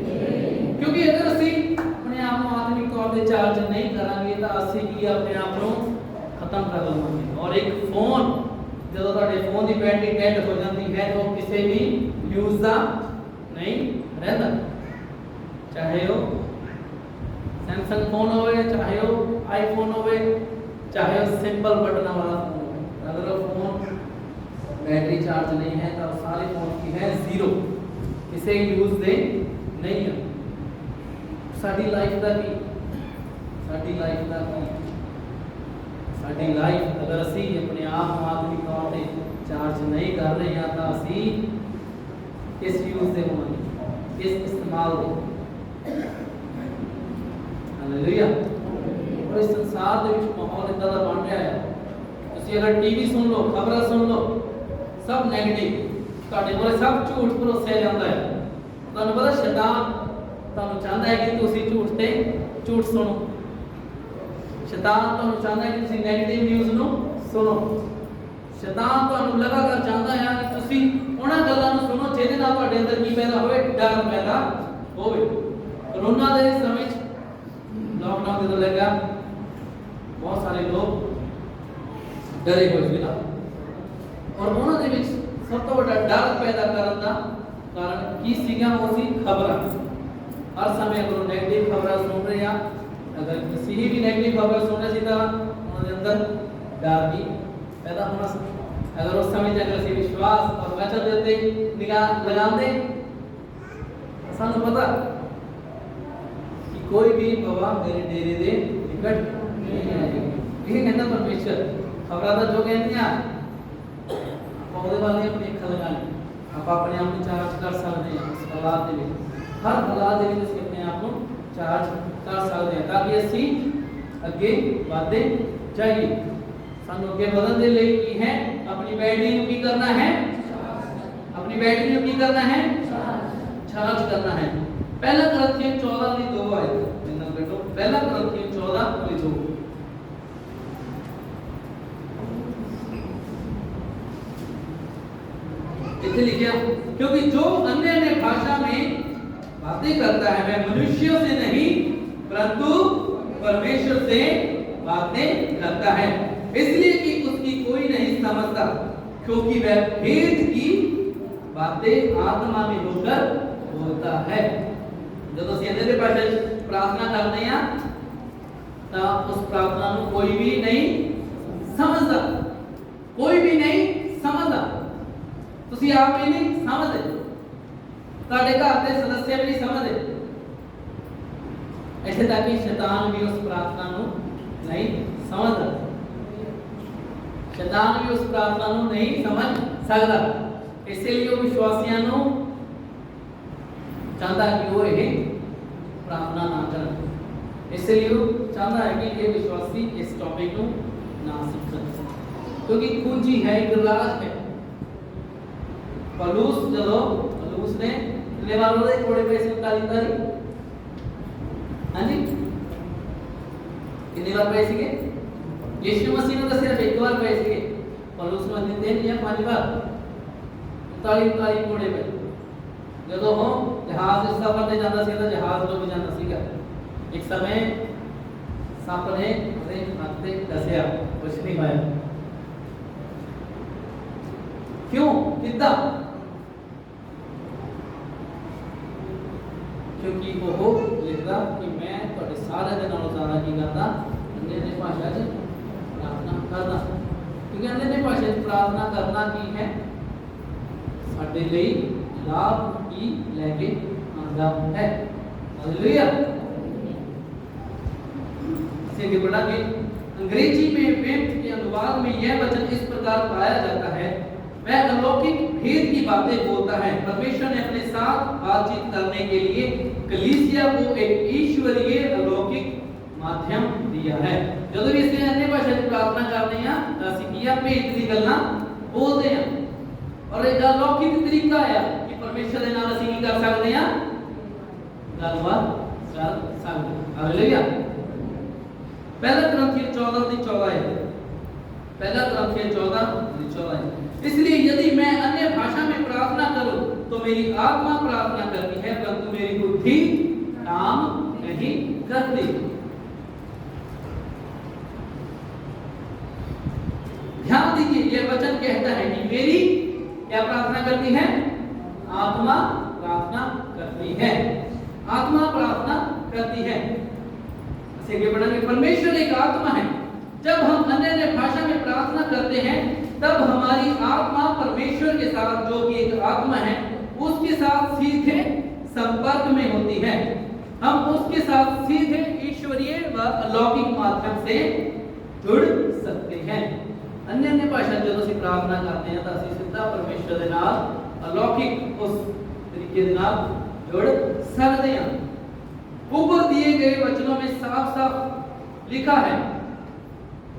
A: ਕਿਉਂਕਿ ਅਗਰ ਅਸੀਂ ਆਪਣੇ ਆਪ ਨੂੰ ਆਤਮਿਕ ਤੌਰ ਤੇ ਚਾਰਜ ਨਹੀਂ ਕਰਾਂਗੇ ਤਾਂ ਅਸੀਂ ਕੀ ਆਪਣੇ ਆਪ ਨੂੰ ਖਤਮ ਕਰ ਲਵਾਂਗੇ। ਔਰ ਇੱਕ ਫੋਨ, ਜਦੋਂ ਤੁਹਾਡੇ ਫੋਨ ਦੀ ਬੈਟਰੀ ਡੈਡ ਹੋ ਜਾਂਦੀ ਹੈ ਤਾਂ ਉਹ ਕਿਸੇ ਵੀ ਯੂਜ਼ ਦਾ ਨਹੀਂ ਰਹਿੰਦਾ। ਚਾਹੇ ਉਹ ਸੈਮਸੰਗ ਫੋਨ ਹੋਵੇ, ਚਾਹੇ ਉਹ ਆਈਫੋਨ ਹੋਵੇ, ਚਾਹੇ ਉਹ ਸਿੰਪਲ ਬਟਨਾਂ वाला फोन हो, अगर वो फोन बैटरी चार्ज नहीं है तो सारे फोन की है जीरो, किसी यूज दे नहीं है। साडी लाइफ का की, साडी लाइफ का की, साडी लाइफ अगर असी अपने आप ਨੂੰ ਆਤਮਿਕ ਤੌਰ ਤੇ ਚਾਰਜ ਨਹੀਂ ਕਰ ਰਹੇ ਹਾਂ ਤਾਂ ਅਸੀਂ ਕਿਸ ਯੂਜ਼ ਦੇ ਹੋਵਾਂਗੇ, ਕਿਸ ਇਸਤੇਮਾਲ ਦੇ। ਹਾਲੇਲੂਇਆ। और इस संसार ਦੇ ਵਿੱਚ ਮਾਹੌਲ ਇਦਾਂ ਦਾ ਬਣ ਰਿਹਾ ਹੈ, ਤੁਸੀਂ ਅਗਰ ਟੀਵੀ ਸੁਣ ਲਓ, ਖਬਰਾਂ ਸੁਣ ਲਓ, ਸਭ ਨੈਗੇਟਿਵ, ਤੁਹਾਡੇ ਕੋਲ ਸਭ ਝੂਠ ਪਰੋਸਿਆ ਜਾਂਦਾ ਹੈ। ਤੁਹਾਨੂੰ ਪਤਾ ਸ਼ੈਤਾਨ ਤੁਹਾਨੂੰ ਚਾਹੁੰਦਾ ਹੈ ਕਿ ਤੁਸੀਂ ਝੂਠ ਤੇ ਝੂਠ ਸੁਣੋ। ਸ਼ੈਤਾਨ ਤੁਹਾਨੂੰ ਚਾਹੁੰਦਾ ਹੈ ਕਿ ਤੁਸੀਂ ਨੈਗੇਟਿਵ ਨਿਊਜ਼ ਨੂੰ ਸੁਣੋ। ਸ਼ੈਤਾਨ ਤੁਹਾਨੂੰ ਲਗਾਤਾਰ ਚਾਹੁੰਦਾ ਹੈ ਕਿ ਤੁਸੀਂ ਉਹਨਾਂ ਗੱਲਾਂ ਨੂੰ ਸੁਣੋ ਜਿਹਦੇ ਨਾਲ ਤੁਹਾਡੇ ਅੰਦਰ ਕੀ ਪੈਦਾ ਹੋਵੇ, ਡਰ ਪੈਦਾ ਹੋਵੇ। ਕੋਰੋਨਾ ਦੇ ਸਮੇਂ 'ਚ लॉकडाउन ਜਦੋਂ ਲੱਗਾ ਬਹੁਤ ਸਾਰੇ ਲੋਕ ਡਰੇ ਹੋਏ ਸੀ ਨਾ, ਔਰ ਉਹਨਾਂ ਦੇ ਵਿੱਚ ਸਭ ਤੋਂ ਵੱਡਾ ਡਰ ਪੈਦਾ ਕਰਨ ਦਾ ਕਾਰਨ ਕੀ ਸੀਗਾ, ਉਹ ਸੀ ਖਬਰਾਂ। ਹਰ ਸਮੇਂ ਉਹ ਨੈਗੇਟਿਵ ਖਬਰਾਂ ਸੁਣ ਰਹੇ ਆ, ਅਗਰ ਕਿਸੇ ਵੀ ਨੈਗੇਟਿਵ ਖਬਰ ਸੁਣ ਰਹੇ ਸੀ ਤਾਂ ਉਹਨਾਂ ਦੇ ਅੰਦਰ ਡਰ ਵੀ ਪੈਦਾ ਹੋਣਾ ਸੀ। अगर उस समय अगर ਅਸੀਂ विश्वास और वचन ਦੇ ਉੱਤੇ ਨਿਗਾਹ ਲਗਾਉਂਦੇ, ਸਾਨੂੰ ਪਤਾ कोई भी बाबा मेरे डेरे दे निकट नहीं आएगी। ये कहता परमेश्वर खबरा तो जो कहते हैं पौधे वाले अपनी अख लगा ली, आप अपने आप को चार्ज कर सकते हैं। उस हालात दे विच, हर हालात दे विच ਅਸੀਂ अपने आप को चार्ज कर सकते हैं ताकि ਅਸੀਂ ਅੱਗੇ ਵਧਦੇ ਜਾਈਏ। ਸਾਨੂੰ ਅੱਗੇ ਵਧਣ ਦੇ ਲਈ ਕੀ ਹੈ, ਆਪਣੀ ਬੈਟਰੀ ਨੂੰ ਕੀ ਕਰਨਾ ਹੈ, ਆਪਣੀ ਬੈਟਰੀ ਨੂੰ ਕੀ ਕਰਨਾ है, चार्ज करना है। पहला कुरिन्थियों 14 की 2 आयत इन्ना बेटो, पहला कुरिन्थियों 14 की 2 इथे लिखा, क्योंकि जो अन्य अन्य भाषा में बातें करता है वह मनुष्यों से नहीं परंतु परमेश्वर से बातें करता है, इसलिए कि उसकी कोई नहीं समझता, क्योंकि वह भेद की बातें आत्मा में होकर बोलता है। जब ਅਸੀਂ ਅੰਦਰ ਦੇ ਭਾਸ਼ਾ ਪ੍ਰਾਰਥਨਾ ਕਰਦੇ ਹਾਂ ਤਾਂ ਉਸ ਪ੍ਰਾਰਥਨਾ ਨੂੰ ਕੋਈ ਵੀ ਨਹੀਂ ਸਮਝਦਾ, ਕੋਈ ਵੀ ਨਹੀਂ ਸਮਝਦਾ। ਤੁਸੀਂ ਆਪ ਵੀ ਨਹੀਂ ਸਮਝਦੇ, ਤੁਹਾਡੇ ਘਰ ਦੇ ਸਦस्य ਵੀ ਨਹੀਂ ਸਮਝਦੇ। ऐसे ताकि शैतान भी उस प्रार्थना ਨੂੰ नहीं समझदा, शैतान भी उस प्रार्थना ਨੂੰ नहीं समझ सकता। इसलिए वो विश्वासियों ਨੂੰ चाहता है कि वो ये प्रार्थना ना करें, इसलिए वो चाहता है कि ये विश्वासी इस टॉपिक को ना सीखें, क्योंकि कुंजी है, एक राज है। पौलुस ने लेवालों के थोड़े पैसे उतारी तारी, हाँ जी, कितने बार पैसे के यीशु मसीह ने तो सिर्फ एक बार पैसे के, पौलुस ने दिते नहीं 5 बार उतारी घोड़े पे। ਜਦੋਂ ਉਹ ਜਹਾਜ਼ ਦੇ ਸਫ਼ਰ ਤੇ ਜਾਂਦਾ ਸੀ ਤਾਂ ਜਹਾਜ਼ ਡੁੱਬ ਜਾਂਦਾ ਸੀਗਾ। ਇੱਕ ਸਮੇਂ ਸੱਪ ਨੇ ਉਹਦੇ ਹੱਥ ਤੇ ਡਸਿਆ, ਕੁਝ ਨਹੀਂ ਹੋਇਆ। क्यों किदा? क्योंकि वो लिखता कि मैं तुहाडे सारे दे नालों ज़्यादा की करदा अन्य भाषा च प्रार्थना करना। क्योंकि अन्य भाषा च प्रार्थना करना की है साडे लई लाभ की लेके आंदा है। हालेलुया। आगे बढ़ांगे। अंग्रेजी में वेम्ट के अनुवाद में यह वचन इस प्रकार पाया जाता है, वह अलौकिक भेद की बातें बोलता है। परमेश्वर ने अपने साथ बातचीत करने के लिए कलीसिया को एक ईश्वरीय अलौकिक माध्यम दिया है। जब भी इसने अन्य भाषा में प्रार्थना करते हैं तो ਅਸੀਂ ਕੀ ਆ ਭੇਦ ਦੀ ਗੱਲਾਂ ਬੋਲਦੇ ਹਾਂ और एक अलौकिक तरीका है कि परमेश्वर ਦੇ ਨਾਲ ਅਸੀਂ ਕੀ ਕਰ ਸਕਦੇ ਹਾਂ ਗੱਲਬਾत कर सकते हैं। हालेलुया। पहला कुरिन्थियों 14:14 है। पहला कुरिन्थियों 14:14 है। इसलिए यदि मैं अन्य भाषा में प्रार्थना करूं तो मेरी आत्मा प्रार्थना करती है परंतु मेरी बुद्धि काम नहीं करती। ध्यान दीजिए यह वचन कहता है कि मेरी क्या प्रार्थना करती है? आत्मा प्रार्थना करती है। आत्मा प्रार्थना करती है। आगे बढ़ेंगे। परमेश्वर एक आत्मा है। जब हम अन्य भाषा में प्रार्थना करते हैं तब हमारी आत्मा परमेश्वर के साथ जो कि एक आत्मा है उसके साथ सीधे संपर्क में होती है। हम उसके साथ सीधे ईश्वरीय व अलौकिक माध्यम से जुड़ सकते हैं। अन्य भाषा जो ਅਸੀਂ प्रार्थना करते हैं तो ਅਸੀਂ ਸਿੱਧਾ परमेश्वर ਦੇ ਨਾਲ अलौकिक उस तरीके ਦੇ ਨਾਲ जुड़ सकते हैं। ऊपर दिए गए वचनों में साफ-साफ लिखा है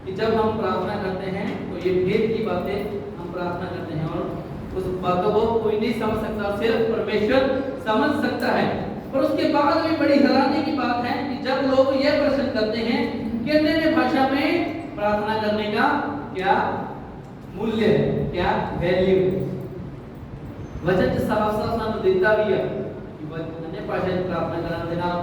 A: कि जब हम प्रार्थना करते हैं तो ये भेद की बातें हम प्रार्थना करते हैं और उस बातों को कोई नहीं समझ सकता, सिर्फ परमेश्वर समझ सकता है। और उसके बाद भी बड़ी हैरानी की बात है कि जब लोग यह प्रश्न करते हैं कि अन्य भाषा में प्रार्थना करने का क्या मूल्य है, क्या वैल्यू है। वचन साफ-साफ सानू देता भी है कि अन्य भाषा में प्रार्थना करने के नाल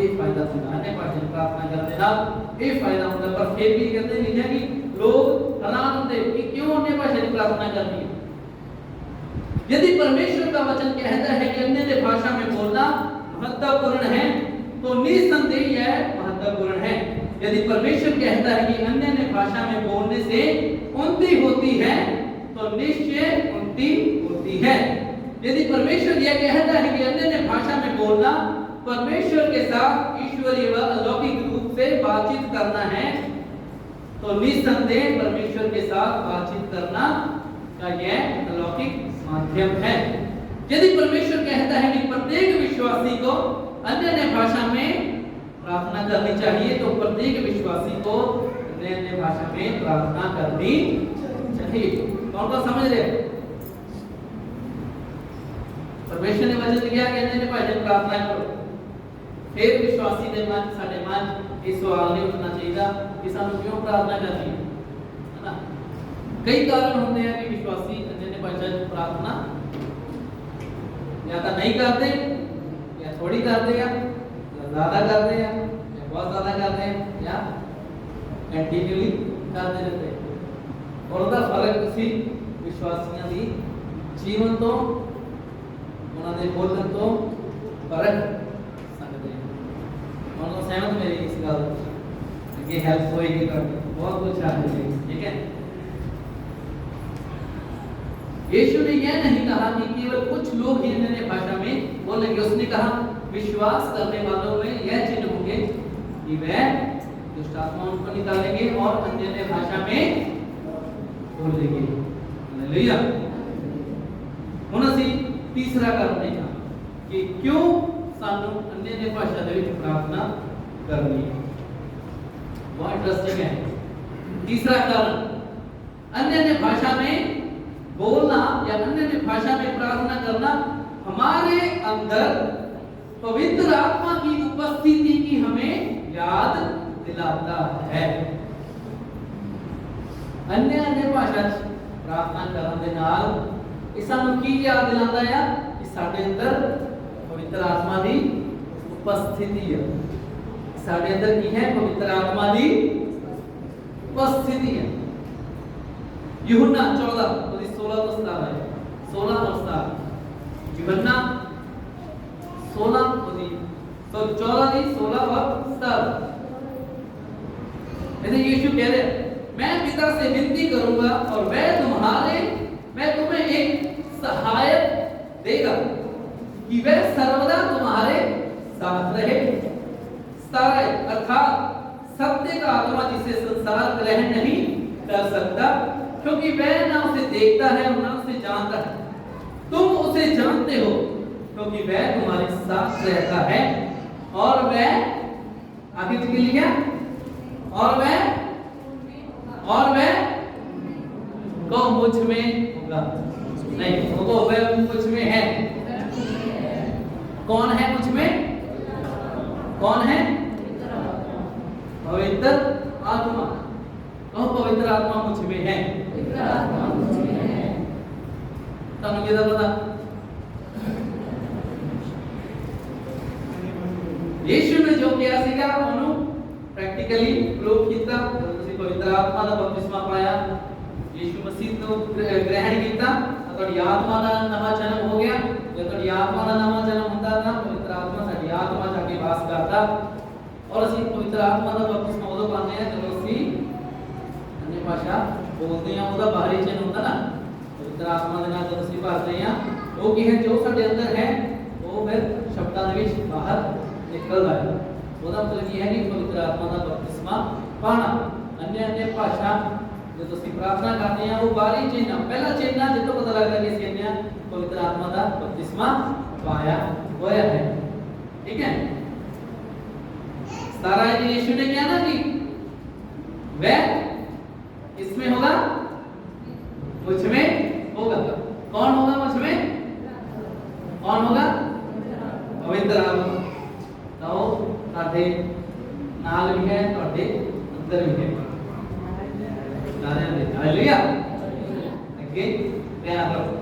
A: एक फायदा होता है, भाषा में प्रार्थना करने नाल एक फायदा होता है। पर फिर भी कहते नहीं है कि लोग हैरान होते कि क्यों अन्य भाषा में प्रार्थना करनी है। यदि परमेश्वर का वचन कहता है कि अन्य भाषा में बोलना महत्वपूर्ण है तो निसंदेह यह महत्वपूर्ण है। यदि परमेश्वर कहता है कि अन्य भाषा में बोलने से उन्नति होती है तो निश्चय उन्नति होती है। यदि परमेश्वर यह कहता है कि अन्य भाषा में बोलना परमेश्वर के साथ ईश्वरीय व अलौकिक रूप से बातचीत करना है तो निसंदेह परमेश्वर के साथ बातचीत करना का यह अलौकिक माध्यम है। यदि परमेश्वर कहता है कि प्रत्येक विश्वासी को अन्य भाषा में प्रार्थना करनी चाहिए तो प्रत्येक विश्वासी को अन्य भाषा में प्रार्थना करनी चाहिए। कौन कौन समझ रहे? परमेश्वर ने वचन दिया कि अन्य भाषा में प्रार्थना करो। फिर विश्वासी दे मन साडे मन इस सवाल नहीं उठना चाहिए कि सानू क्यों प्रार्थना करनी है ना। कई कारण होते हैं कि विश्वासी अन्य भाषा में प्रार्थना या तो नहीं करते या थोड़ी करते हैं या ज्यादा करते हैं या बहुत ज्यादा करते हैं या कंटिन्यूअली करते रहते हैं। और उसका फर्क सी विश्वासियों की जीवन तो उन्होंने बोलन तो फर्क सकते हैं। उनको सहमत मेरी इस गल ये हेल्प होएगी तो बहुत कुछ आ जाएगा। ठीक है। यीशु ने यह नहीं कहा कि केवल कुछ लोग ही अन्य भाषा में बोलेंगे। उसने कहा विश्वास करने वालों में यह चिन्ह होंगे कि वह दुष्ट आत्माओं को निकालेंगे और अन्य भाषा में बोलेंगे। हालेलुया। हुण ਅਸੀਂ तीसरा कारण देखा कि क्यों सानू अन्य भाषा दे विच प्रार्थना करनी है। बहुत इंटरेस्टिंग है। तीसरा कारण अन्य भाषा में बोलना या अन्य भाषा में प्रार्थना करना हमारे अंदर पवित्र आत्मा की उपस्थिति की हमें याद दिलाता है। अन्य भाषा प्रार्थना करने के नाल इस सानू की याद दिलाता है कि साडे अंदर पवित्र आत्मा की उपस्थिति है। साडे अंदर की है पवित्र आत्मा की उपस्थिति है। यूहन्ना 14 और 16 तो 17 है, 16 और 17। यूहन्ना 16 और 14 नहीं 16 और 17। ऐसे यीशु कह रहे मैं पिता से विनती करूंगा और मैं तुम्हें एक सहायक देगा कि वह सर्वदा तुम्हारे साथ रहे। अर्थात सत्य का आत्मा जिसे संसार ग्रहण नहीं कर सकता, क्योंकि वह ना उसे देखता है और ना उसे जानता है। तुम उसे जानते हो क्योंकि वह तुम्हारे साथ रहता है और वह आगे चल लिया और वह को मुझ में होगा। नहीं, वो वह मुझ में है। कौन है मुझ में? कौन है? पवित्र आत्मा। कहो पवित्र आत्मा मुझ में है। पवित्र आत्मा मुझ में है। तब ये पता यीशु ने जो किया सीखा उन्होंने प्रैक्टिकली प्रूव किया। ਤੁਸੀਂ ਪਵਿੱਤਰ ਆਤਮਾ ਦਾ ਬਪਤਿਸਮਾ ਪਾਇਆ, ਯीशु मसीह ਨੂੰ ग्रहण ਕੀਤਾ, ਤੁਹਾਡੀ ਆਤਮਾ ਦਾ ਨਵਾਂ ਜਨਮ ਹੋ ਗਿਆ। ਜੇ ਤੁਹਾਡੀ ਆਤਮਾ ਦਾ ਨਵਾਂ ਜਨਮ ਹੁੰਦਾ ਤਾਂ ਪਵਿੱਤਰ ਆਤਮਾ ਸਾਡੀ ਆਤਮਾ ਜਾ ਕੇ ਵਾਸ ਕਰਦਾ। ਔਰ ਅਸੀਂ ਪਵਿੱਤਰ ਆਤਮਾ ਦਾ ਬਪਤਿਸਮਾ ਉਦੋਂ ਪਾਉਂਦੇ ਹਾਂ ਜਦੋਂ ਅਸੀਂ अन्य भाषा बोलते हैं। ਉਹਦਾ ਬਾਹਰੀ ਚਿੰਨ ਹੁੰਦਾ ਨਾ, ਪਵਿੱਤਰ ਆਤਮਾ ਦੇ ਨਾਲ ਜਦੋਂ ਅਸੀਂ ਭਰਦੇ ਹਾਂ ਉਹ ਕੀ ਹੈ, ਜੋ ਸਾਡੇ ਅੰਦਰ ਹੈ ਉਹ ਫਿਰ ਸ਼ਬਦਾਂ ਦੇ ਵਿੱਚ ਬਾਹਰ ਨਿਕਲਦਾ ਹੈ। ਉਹਦਾ ਮਤਲਬ ਇਹ ਹੈ ਕਿ ਪਵਿੱਤਰ ਆਤਮਾ ਦਾ ਬਪਤਿਸਮਾ ਪਾਣਾ। अन्य भाषा जो ਤੁਸੀਂ प्रार्थना करते हैं वो बाहरी चिन्ह, पहला चिन्ह जितो पता लगता है कि इसने पवित्र आत्मा का बपतिस्मा पाया होया है। ठीक है, सारा यीशु ने किया ना कि वह इसमें होगा मुझ में होगा। कौन होगा मुझ में? कौन होगा? पवित्र आत्मा। तो साडे नाल भी है, ਤੁਹਾਡੇ अंदर भी है। हालेलुया। आगे ध्यान रखो,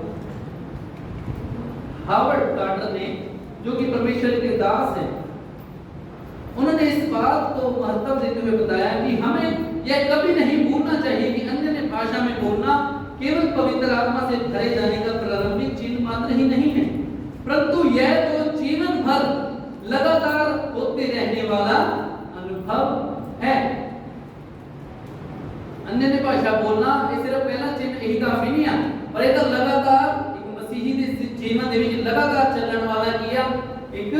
A: हावर्ड कार्टर ने, जो कि परमेश्वर के दास हैं, उन्होंने इस बात को महत्व देते हुए बताया कि हमें यह कभी नहीं भूलना चाहिए कि अन्य भाषा में बोलना केवल पवित्र आत्मा से भरे जाने का प्रारंभिक चिन्ह मात्र ही नहीं है, परंतु यह तो जीवन भर लगातार होते रहने वाला अनुभव है। अन्य भाषा बोलना ये सिर्फ पहला चिन्ह यही काफी नहीं है, पर एक लगातार एक मसीही दे जीवन दे विच लगातार चलण वाला किया एक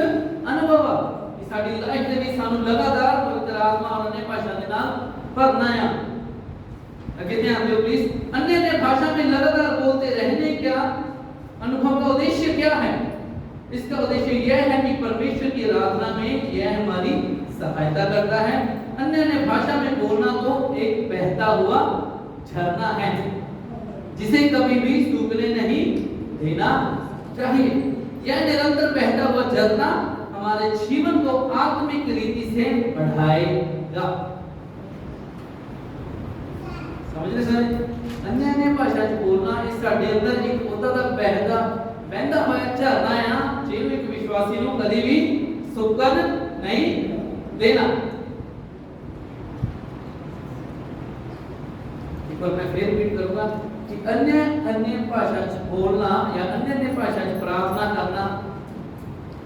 A: अनुभव है कि साडी लाइफ दे विच सानू लगातार पवित्र आत्मा और अन्य भाषा दे नाल भरना है। आगे ध्यान दियो प्लीज। अन्य भाषा में लगातार बोलते रहने का अनुभव का उद्देश्य क्या है? इसका उद्देश्य यह है कि परमेश्वर की आराधना में यह हमारी सहायता करता है। अन्य भाषा में बोलना तो एक बहता हुआ झरना है जिसे कभी भी सूखने नहीं देना चाहिए। यह निरंतर बहता हुआ झरना हमारे जीवन को आत्मिक रीति से बढ़ाएगा। समझ रहे सर? अन्य भाषा में बोलना इस साडे अंदर एक होता दा बहता हुआ झरना है, जिसमें एक विश्वासी को कभी भी सूखन नहीं देना। पर मैं फिर रिपीट करूंगा कि अन्य भाषा बोलना या अन्य भाषा प्रार्थना करना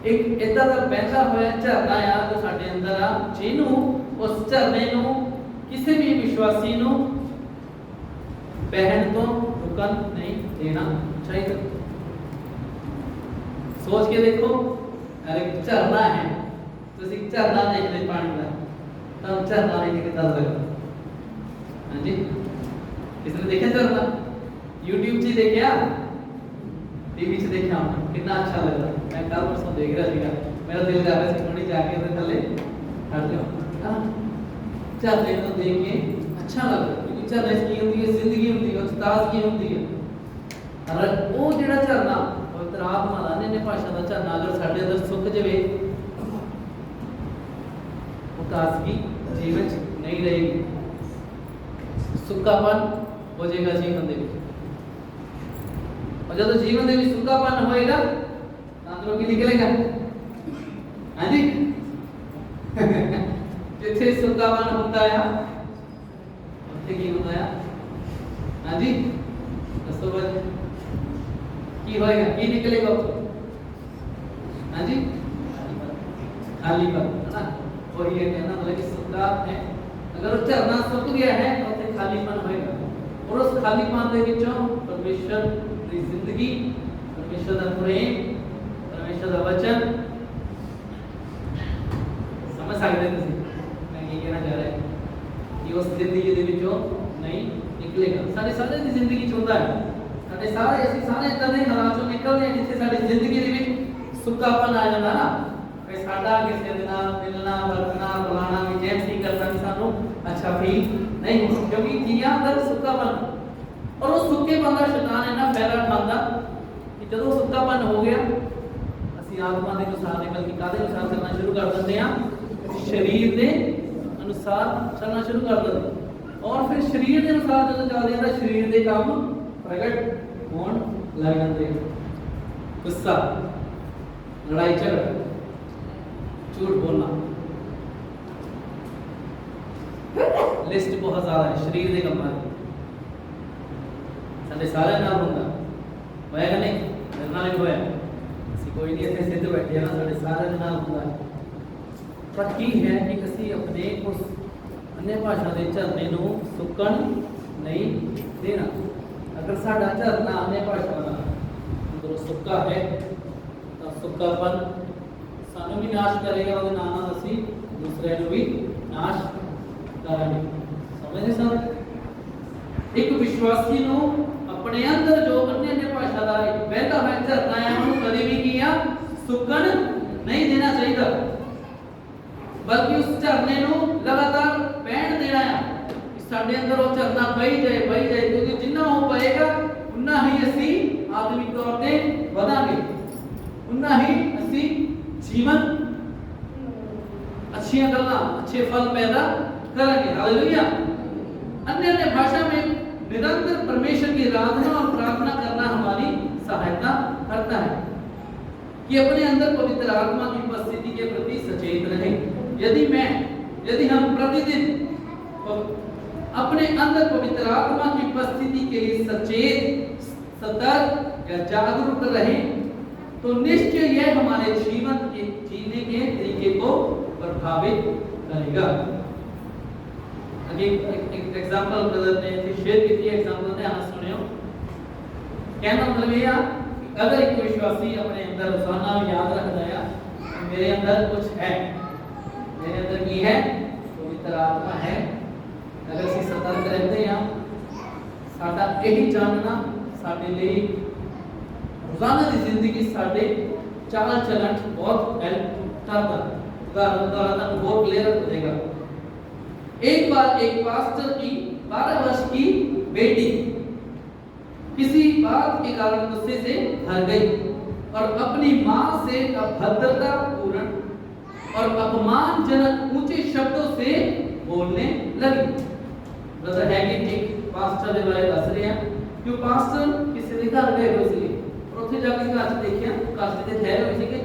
A: एक इतना का बहता हुआ झरना है जो साडे अंदर आ, जिन्हों उस झरने को किसी भी विश्वासी को बहन तो रुकन नहीं देना चाहिए। सोच के देखो, अरे झरना है तो झरना देख ले पानी का, तब झरना नहीं कितना लगता। हाँ जी, इसने देखा झरना YouTube से देखा, टीवी से देखा, कितना अच्छा लगा। मैं कल परसों देख रहा था, मेरा दिल कर रहा था थोड़ी जाके उधर थले हट जाओ। झरने को देख के अच्छा लगा, क्योंकि झरने की होती है जिंदगी होती है, ताजगी होती है। और वो जेड़ा झरना पवित्र आत्मा दा अन्य भाषा दा झरना अगर साडे अंदर सुख जावे, वो ताजगी जीवन नहीं रहेगी, सुक्कापन हो जाएगा जीवन दे विच। और जब जीवन दे विच सुक्कापन होएगा अंदरों की निकलेगा। हाँ जी, जिथे सुक्कापन होता है उत्थे की होता है? हाँ जी दसो भाई की होएगा की निकलेगा हाँ जी खालीपन है ना। और ये कहना मतलब कि सुक्का है अगर वो झरना सुक गया है तो उसे खालीपन होएगा और उस खालीपन के विचों परमेश्वर की जिंदगी परमेश्वर का प्रेम परमेश्वर का वचन समझ सकते हैं मैं ये कहना चाह रहा है कि उस जिंदगी के विचों नहीं निकलेगा सारे सारे की जिंदगी चुनता है सारे सारे ऐसे सारे इतना नहीं हालातों निकलने जिससे सारी जिंदगी के विच सुक्कापन आ जाता ना वे साडा किसी के नाल मिलना वरतना बुलाना भी जेम्स नहीं करता कि सानू अच्छा फील नहीं होता क्योंकि जिया अंदर सुक्कापन और उस सुक्केपन का शैतान इतना फैला उठाता कि जब सुक्कापन हो गया असि आत्मा के अनुसार नहीं बल्कि कादे अनुसार चलना शुरू कर देते हैं शरीर के अनुसार चलना शुरू कर देते और फिर शरीर के अनुसार जब चलते हैं तो शरीर के काम प्रगट होने लग जाते हैं गुस्सा लड़ाई झगड़ा झूठ बोलना लिस्ट बहुत ज्यादा है शरीर के कामों की साडे सारे नाल हुंदा होएगा नहीं मेरे नाल ही होया ਅਸੀਂ कोई नहीं इतने सिद्ध बैठे हैं साडे सारे नाल हुंदा पर की है कि ਅਸੀਂ अपने उस अन्य भाषा के झरने ਨੂੰ ਸੁੱਕਣ नहीं देना अगर साडा झरना अन्य भाषा का अंदरों सुक्का है तो सुक्कापन सानू भी नाश करेगा और नाम असी दूसरे को भी नाश करेंगे समझे सर एक विश्वासी नो अपने अंदर जो अन्य भाषा का एक बहता है झरना है उन्होंने कभी भी किया सुकन नहीं देना चाहिए बल्कि उस झरने नो लगातार बहन देना है साडे अंदर वो झरना बही जाए क्योंकि जिन्ना वो बहेगा उन्ना ही असी आत्मिक तौर पे बढ़ांगे उन्ना ही असी जीवन अच्छी गल्लां अच्छे फल पैदा करेंगे हालेलुया अन्य भाषा में निरंतर परमेश्वर की आराधना और प्रार्थना करना हमारी सहायता करता है कि अपने अंदर पवित्र आत्मा की उपस्थिति के प्रति सचेत रहें यदि हम प्रतिदिन अपने अंदर पवित्र आत्मा की उपस्थिति के लिए सचेत सतर्क या जागरूक रहें तो निश्चय यह हमारे जीवन के जीने के तरीके को प्रभावित करेगा। एक एग्जांपल ब्रदर ने शेयर की थी एग्जांपल ने आप सुने हो कहना मतलब ये अगर एक विश्वासी अपने अंदर रोजाना याद रखता है मेरे अंदर कुछ है मेरे अंदर की है पवित्र आत्मा है अगर से सतर्क रहते हैं साडा यही जानना साडे लिए रोजाना की जिंदगी साडे चाल चलन बहुत हेल्प करता उदाहरण बहुत क्लियर हो जाएगा। एक बार एक पास्टर की 12 वर्ष की बेटी किसी बात के कारण गुस्से से भर गई और अपनी मां से अभद्रता पूर्ण और अपमानजनक ऊंचे शब्दों से बोलने लगी। ब्रदर हैगिन एक पास्टर के बारे दस रहे हैं कि पास्टर किसी के घर गए हुए थे और ਉੱਥੇ ਜਾ ਕੇ ਘਰ ਚ ਦੇਖਿਆ ਕਾਸਟ ਦੇ ਠਹਿਰੇ ਹੋਏ ਸੀਗੇ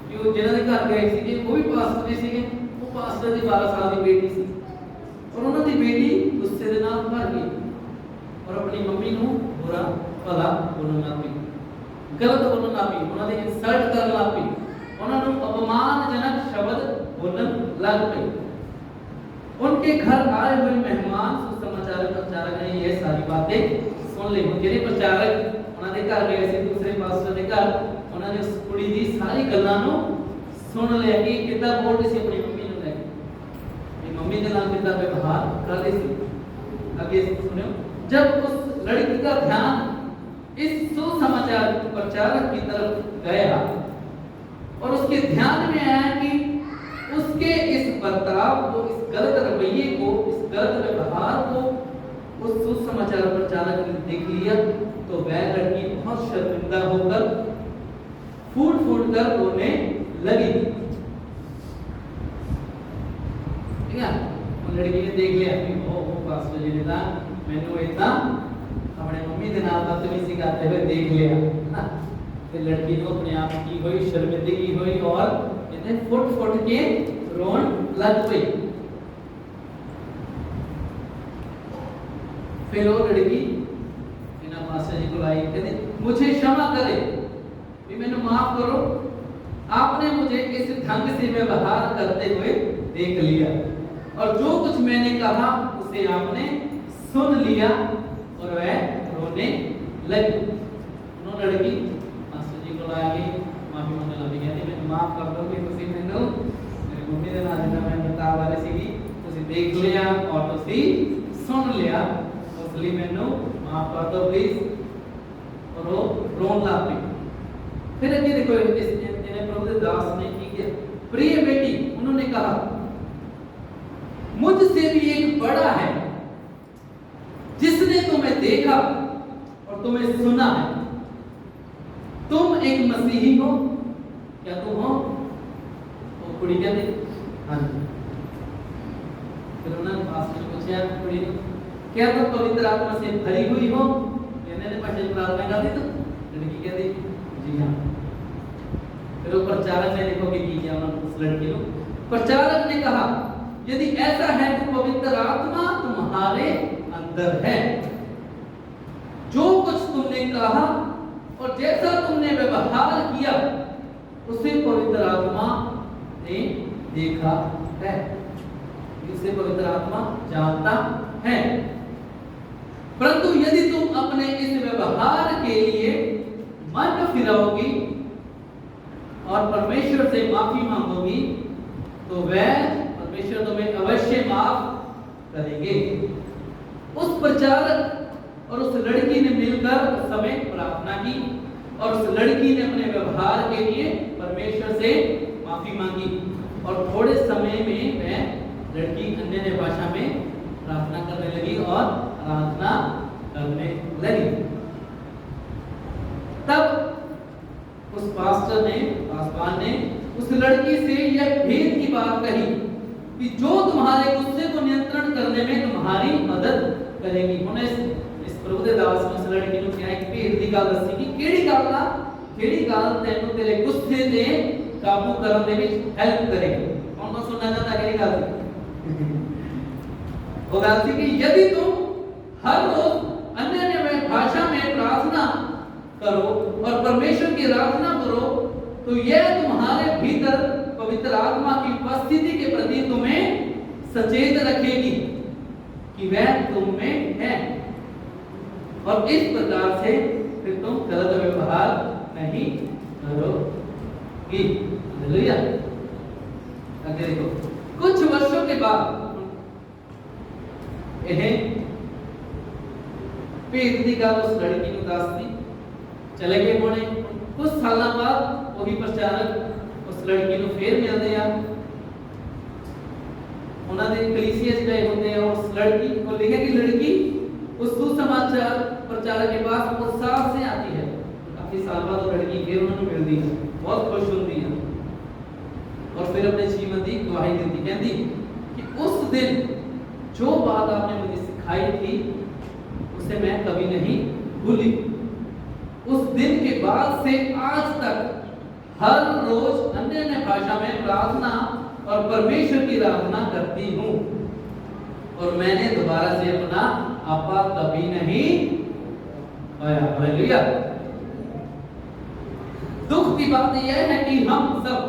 A: ਕਿ ਉਹ ਜਿਹਨਾਂ ਦੇ ਘਰ ਗਏ ਸੀਗੇ ਉਹ ਵੀ ਪਾਸਟਰ ਦੇ ਸੀਗੇ ਉਹ ਪਾਸਟਰ ਦੀ 12 ਸਾਲ ਦੀ ਬੇਟੀ ਸੀ और उन्होंने बेटी गुस्से के नाल भर गई और अपनी मम्मी ਨੂੰ बुरा भला बोलने लग पई गलत बोलने लग पई उन्होंने इंसल्ट करने लग पई उन्होंने अपमानजनक शब्द बोलने लग पई। उनके घर आए हुए मेहमान प्रचारक ने ये सारी बातें सुन ली जेडे प्रचारक उन्होंने घर गए थे दूसरे पास्टर के घर उन्होंने उस कुड़ी दी सारी गल्लां नु सुन लिया कि कितना बोल रही सी अपनी मम्मी ने लेके मम्मी के नाम कितना व्यवहार कर रही थी। आगे सुनियो जब उस लड़की का ध्यान इस सुसमाचार प्रचारक की तरफ गया और उसके ध्यान में आया कि उसके इस बर्ताव को इस गलत रवैये को इस गलत व्यवहार को उस सुसमाचार प्रचारक ने देख लिया तो वह लड़की बहुत शर्मिंदा होकर फूट कर रोने लगी। लड़की ने देख लिया कि ओ पास्टर जी ने ना मैंने इतना अपने मम्मी के नाम बदतमीजी करते हुए देख लिया ना तो लड़की ने अपने आप की हुई शर्मिंदगी हुई और इतने फुट के रोन लग गई। फिर वो लड़की बिना मास्टर जी को लाई, कहते मुझे क्षमा करे, भी मैंने माफ करो, आपने मुझे इस ढंग से व्यवहार करते हुए देख लिया और जो कुछ मैंने कहा उसे आपने सुन लिया, और वह रोने लगी। उन्होंने लड़की मास्टर जी को लाके माफी मांगने लगी, कहती मैं माफ कर दो कि तुसी मैनू मेरी मम्मी दे नाल जिदा मैं बता बारे सी तुसी देख लिया और तुसी सुन लिया, इसलिए मैनू माफ कर दो प्लीज। और वो रोन लग पई। फिर अगे देखो इन्हें प्रभु के दास ने की किया, प्रिय बेटी, उन्होंने कहा मुझसे भी एक बड़ा है जिसने तुम्हें देखा और तुम्हें सुना है, तुम एक मसीही हो, क्या तुम हो? वो कुड़ी कहती हाँ जी। फिर उन्होंने पास्टर ने पूछा कुड़ी ने, क्या तुम पवित्र आत्मा से भरी हुई हो? मैंने पढ़े प्रार्थना करती तो लड़की कहती जी हाँ। फिर वो प्रचारक ने देखो कि किया उन्होंने उस लड़की को, प्रचारक ने कहा यदि ऐसा है तो पवित्र आत्मा तुम्हारे अंदर है, जो कुछ तुमने कहा और जैसा तुमने व्यवहार किया उसे पवित्र आत्मा ने देखा है, इसे पवित्र आत्मा जानता है। परंतु यदि तुम अपने इस व्यवहार के लिए मन फिराओगी और परमेश्वर से माफी मांगोगी तो वह परमेश्वर तुम्हें अवश्य माफ करेंगे। उस प्रचारक और उस लड़की ने मिलकर उस समय प्रार्थना की और उस लड़की ने अपने व्यवहार के लिए परमेश्वर से माफी मांगी और थोड़े समय में वह लड़की अन्य भाषा में प्रार्थना करने लगी और आराधना करने लगी। तब उस पासवान ने उस लड़की से यह भेद की बात कही कि जो तुम्हारे गुस्से को नियंत्रण करने में तुम्हारी मदद करेगी। उन्हें इस प्रभु दे दास ने उस लड़की को क्या एक भेद की गल दसी कि केड़ी गल तेनू तेरे गुस्से ते काबू करने दे विच हेल्प करेगी। कौन सुनना चाहता केड़ी गल? वो गल थी कि यदि तुम हर रोज अन्य भाषा में प्रार्थना करो और परमेश्वर की आराधना करो तो यह तुम्हारे भीतर पवित्र आत्मा की उपस्थिति के प्रति तुम्हें सचेत रखेगी कि वह तुम में है और इस प्रकार से फिर तुम गलत व्यवहार नहीं करोगी। हालेलुया। आगे देखो, कुछ वर्षों के बाद भेद की गल उस लड़की को दसती चले गए होने। कुछ साल बाद वही प्रचारक उस लड़की को फिर मिलते हैं, उन्होंने कलीसिया गए होते हैं और उस लड़की को लिखे कि लड़की उस सुसमाचार प्रचारक के पास उत्साह से आती है। काफी साल बाद वो लड़की फिर उन्होंने मिलती है, बहुत खुश होती है और फिर अपने जीवन की गवाही देती, कहती कि उस दिन जो बात आपने मुझे सिखाई थी उसे मैं कभी नहीं भूली। उस दिन के बाद से आज तक हर रोज अन्य भाषा में प्रार्थना और परमेश्वर की आराधना करती हूँ और मैंने दोबारा से अपना आपा कभी नहीं पाया। हालेलुया। दुख की बात यह है कि हम सब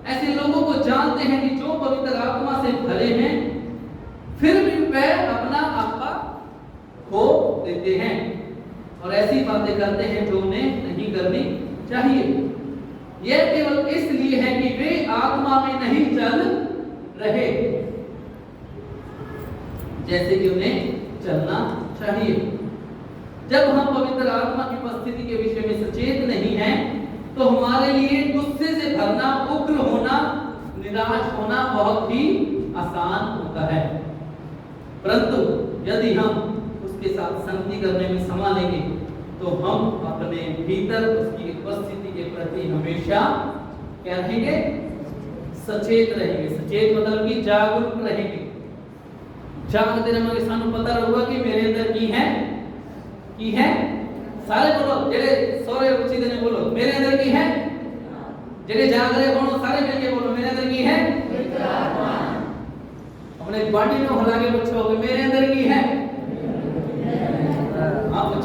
A: ऐसे लोगों को जानते हैं कि जो पवित्र आत्मा से भरे हैं फिर भी वह अपना आपा खो देते हैं और ऐसी बातें करते हैं जो उन्हें नहीं करनी चाहिए। यह केवल इसलिए है कि वे आत्मा में नहीं चल रहे जैसे कि उन्हें चलना चाहिए। जब हम पवित्र आत्मा की उपस्थिति के विषय में सचेत नहीं हैं तो हमारे लिए गुस्से से भरना, उग्र होना, निराश होना बहुत ही आसान होता है। परंतु यदि हम उसके साथ संगति करने में संभालेंगे तो हम अपने भीतर उसकी उपस्थिति के प्रति हमेशा क्या रहेंगे? सचेत रहेंगे। सचेत मतलब कि जागरूक रहेंगे। जागते रहेंगे, सानू पता रहेगा कि मेरे अंदर की है। सारे बोलो, जेड़े सोरे उची देने बोलो मेरे अंदर की है। जेड़े जाग रहे बोलो, सारे मिलके बोलो मेरे अंदर की है। अपने बॉडी में हिला के पूछो कि मेरे अंदर की है।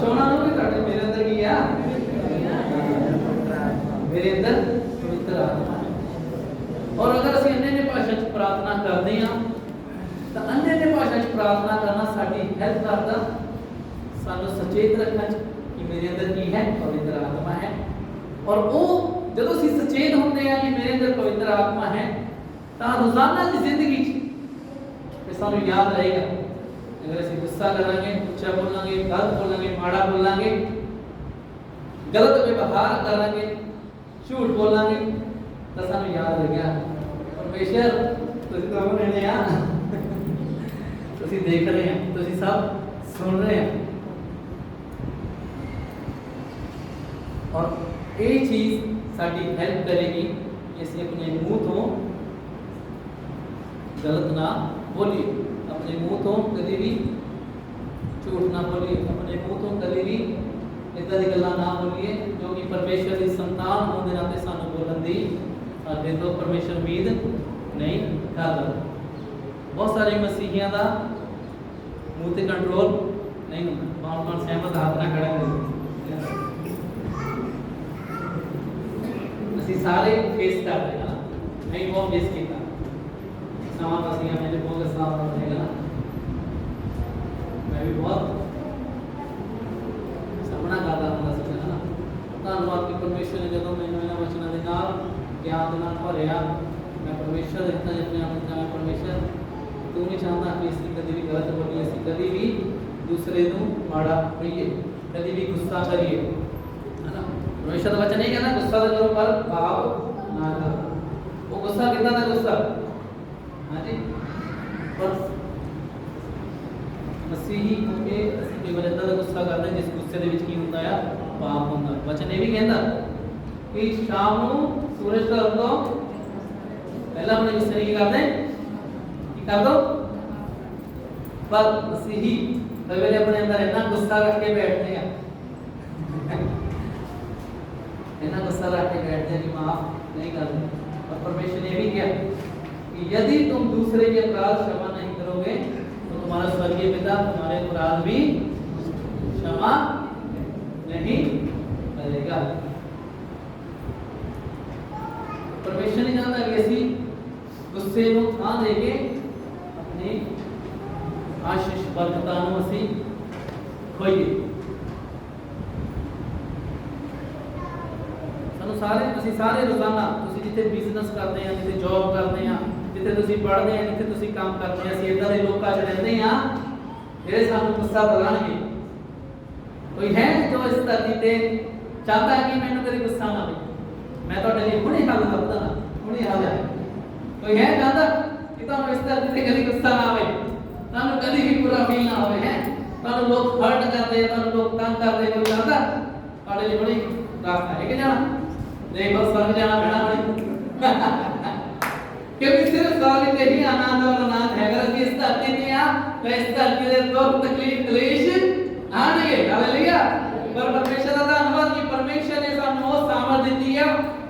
A: ਪੁੱਛੋ ਉਹਨਾਂ ਨੂੰ ਕਿ ਤੁਹਾਡੇ ਮੇਰੇ ਅੰਦਰ ਕੀ ਆ, ਮੇਰੇ ਅੰਦਰ ਪਵਿੱਤਰ ਆਤਮਾ ਹੈ। ਔਰ ਅਗਰ ਅਸੀਂ अन्य भाषा ਚ ਪ੍ਰਾਰਥਨਾ ਕਰਦੇ ਹਾਂ ਤਾਂ अन्य भाषा ਚ ਪ੍ਰਾਰਥਨਾ ਕਰਨਾ ਸਾਡੀ ਹੈਲਪ ਕਰਦਾ ਸਾਨੂੰ ਸੁਚੇਤ ਰੱਖਣ ਚ ਕਿ ਮੇਰੇ ਅੰਦਰ ਕੀ ਹੈ, ਪਵਿੱਤਰ ਆਤਮਾ ਹੈ। ਔਰ ਉਹ ਜਦੋਂ ਅਸੀਂ ਸੁਚੇਤ ਹੁੰਦੇ ਆ ਕਿ ਮੇਰੇ ਅੰਦਰ ਪਵਿੱਤਰ ਆਤਮਾ ਹੈ ਤਾਂ ਰੋਜ਼ਾਨਾ ਦੀ ਜ਼ਿੰਦਗੀ ਚ ਸਾਨੂੰ ਯਾਦ ਰਹੇਗਾ। अगर ਅਸੀਂ गुस्सा करांगे, ਉੱਚਾ ਬੋਲਾਂਗੇ, ਗਲਤ ਬੋਲਾਂਗੇ, ਮਾੜਾ ਬੋਲਾਂਗੇ, ਗਲਤ ਵਿਵਹਾਰ ਕਰਾਂਗੇ, ਝੂਠ ਬੋਲਾਂਗੇ ਤਾਂ ਸਾਨੂੰ ਯਾਦ ਰਹੇਗਾ ਪਰਮੇਸ਼ਰ ਤੁਸੀਂ ਤਾਂ ਉਹਨੇ ਆ ਤੁਸੀਂ ਦੇਖ ਰਹੇ ਆ, ਤੁਸੀਂ ਸਭ ਸੁਣ ਰਹੇ ਆ। और ये चीज साडी हेल्प करेगी कि ਅਸੀਂ अपने मुंह तो गलत ना बोलिए, अपने मुंह तो कभी भी झूठ ना बोलिए, अपने मुंह तो कभी भी इदां दी गल्लां ना बोलिए जो कि परमेश्वर दी संतान होने दे नाते सानू बोलण दी साडे तो परमेश्वर उम्मीद नहीं करदा। बहुत सारे मसीहियां दा मुंह ते कंट्रोल नहीं हुंदा। कौन सहमत हाथ ना खड़ा करें। ਅਸੀਂ ਸਾਰੇ ਫੇਸ ਕਰਦੇ ਹਾਂ, ਨਹੀਂ ਬਹੁਤ ਫੇਸ ਕੀਤਾ ਸਮਾਂ ਅਸੀਂ ਮੇਰੇ ਬਹੁਤ ਸਾਰਾ ਹੋਏਗਾ। ਮੈਂ ਵੀ ਬਹੁਤ ਸਾਹਮਣਾ ਕਰਦਾ ਹੁੰਦਾ ਸੀ ਨਾ। ਧੰਨਵਾਦ ਕਿ ਪਰਮੇਸ਼ਰ ਨੇ ਜਦੋਂ ਮੈਨੂੰ ਇਹਨਾਂ ਵਚਨਾਂ ਦੇ ਨਾਲ ਗਿਆਨ ਦੇ ਨਾਲ ਭਰਿਆ, ਮੈਂ ਪਰਮੇਸ਼ਰ ਦੇ ਹੱਥਾਂ 'ਚ ਆਪਣੇ ਆਪ ਨੂੰ ਕਹਾਂ ਪਰਮੇਸ਼ਰ ਤੂੰ ਨਹੀਂ ਚਾਹੁੰਦਾ ਕਿ ਅਸੀਂ ਕਦੇ ਵੀ ਗਲਤ ਬੋਲੀਏ, ਅਸੀਂ ਕਦੇ ਵੀ ਦੂਸਰੇ ਨੂੰ ਮਾੜਾ ਕਹੀਏ, ਕਦੇ ਵੀ ਗੁੱਸਾ ਕਰੀਏ, है ना। परमेश्वर का वचन नहीं कहना गुस्सा तो करो पर भाव ना करो। वो गुस्सा कितना था गुस्सा, हाँ जी, पर मसीही होके ਅਸੀਂ ਕਈ ਵਾਰ ਇਦਾਂ ਦਾ ਗੁੱਸਾ ਕਰਦੇ ਹਾਂ ਜਿਸ ਗੁੱਸੇ ਦੇ ਵਿੱਚ ਕੀ ਹੁੰਦਾ ਆ, ਪਾਪ ਹੁੰਦਾ। ਵਚਨ ਇਹ ਵੀ ਕਹਿੰਦਾ ਕਿ ਸ਼ਾਮ ਨੂੰ ਸੂਰਜ ਢਲਣ ਤੋਂ ਪਹਿਲਾਂ ਆਪਣੇ ਗੁੱਸੇ ਨੂੰ ਕੀ ਕਰਦੇ, ਕੀ ਕਰ ਦੋ। ਪਰ ਮਸੀਹੀ ਕਈ ਵੇਲੇ ਆਪਣੇ ਅੰਦਰ ਇੰਨਾ ਗੁੱਸਾ ਰੱਖ ਕੇ ਬੈਠਦੇ ਆ, इतना गुस्सा रख के बैठते हैं कि माफ नहीं करते। और परमेश्वर ने भी किया कि यदि तुम दूसरे के अपराध क्षमा नहीं करोगे तो तुम्हारा स्वर्गीय पिता तुम्हारे अपराध भी क्षमा नहीं करेगा। परमेश्वर ने चाहता कि ऐसी गुस्से को थां देके अपनी आशीष बरकतां नूं असीं खोईए। ਸਾਰੇ ਅਸੀਂ ਸਾਰੇ ਰੋਜ਼ਾਨਾ ਤੁਸੀਂ ਜਿੱਥੇ ਬਿਜ਼ਨਸ ਕਰਦੇ ਆ, ਜਿੱਥੇ ਜੌਬ ਕਰਦੇ ਆ, ਜਿੱਥੇ ਤੁਸੀਂ ਪੜ੍ਹਦੇ ਆ, ਜਿੱਥੇ ਤੁਸੀਂ ਕੰਮ ਕਰਦੇ ਆ, ਅਸੀਂ ਇਦਾਂ ਦੇ ਲੋਕਾਂ 'ਚ ਰਹਿੰਦੇ ਆ ਜਿਹੜੇ ਸਾਨੂੰ ਗੁੱਸਾ ਦਿਲਾਣਗੇ। ਕੋਈ ਹੈ ਜੋ ਇਸ ਧਰਤੀ ਤੇ ਚਾਹਤਾ ਹੈ ਕਿ ਮੈਨੂੰ ਕਦੇ ਗੁੱਸਾ ਨਾ ਆਵੇ, ਮੈਂ ਤੁਹਾਡੇ ਲਈ ਹੁਣੇ ਹੱਲ ਲੱਭਦਾ ਨਾ, ਹੁਣੇ ਹੱਲ ਹੈ। ਕੋਈ ਹੈ ਚਾਹਤਾ ਕਿ ਤੁਹਾਨੂੰ ਇਸ ਧਰਤੀ ਤੇ ਕਦੇ ਗੁੱਸਾ ਨਾ ਆਵੇ, ਤੁਹਾਨੂੰ ਕਦੀ ਵੀ ਬੁਰਾ ਫੀਲ ਨਾ ਹੋਵੇ, ਹੈ ਤੁਹਾਨੂੰ ਲੋਕ ਹਰਟ ਕਰਦੇ, ਤੁਹਾਨੂੰ ਲੋਕ ਤੰਗ ਕਰਦੇ, ਕੋਈ ਚਾਹਤਾ ਤੁਹਾਡੇ ਲਈ ਹੁਣੇ ਰਾਸਤਾ ਹੈ ਕਿ ਜਾਣਾ नहीं, बस समझ जाना बेड़ा नहीं क्योंकि सिर्फ स्वर्ग के ही आनंद और आनंद है। अगर इस धरती में आ तो इस धरती पे दुख तकलीफ क्लेश आएंगे। हालेलुया। पर परमेश्वर का धन्यवाद कि परमेश्वर ने सानू वो सामर्थ दी है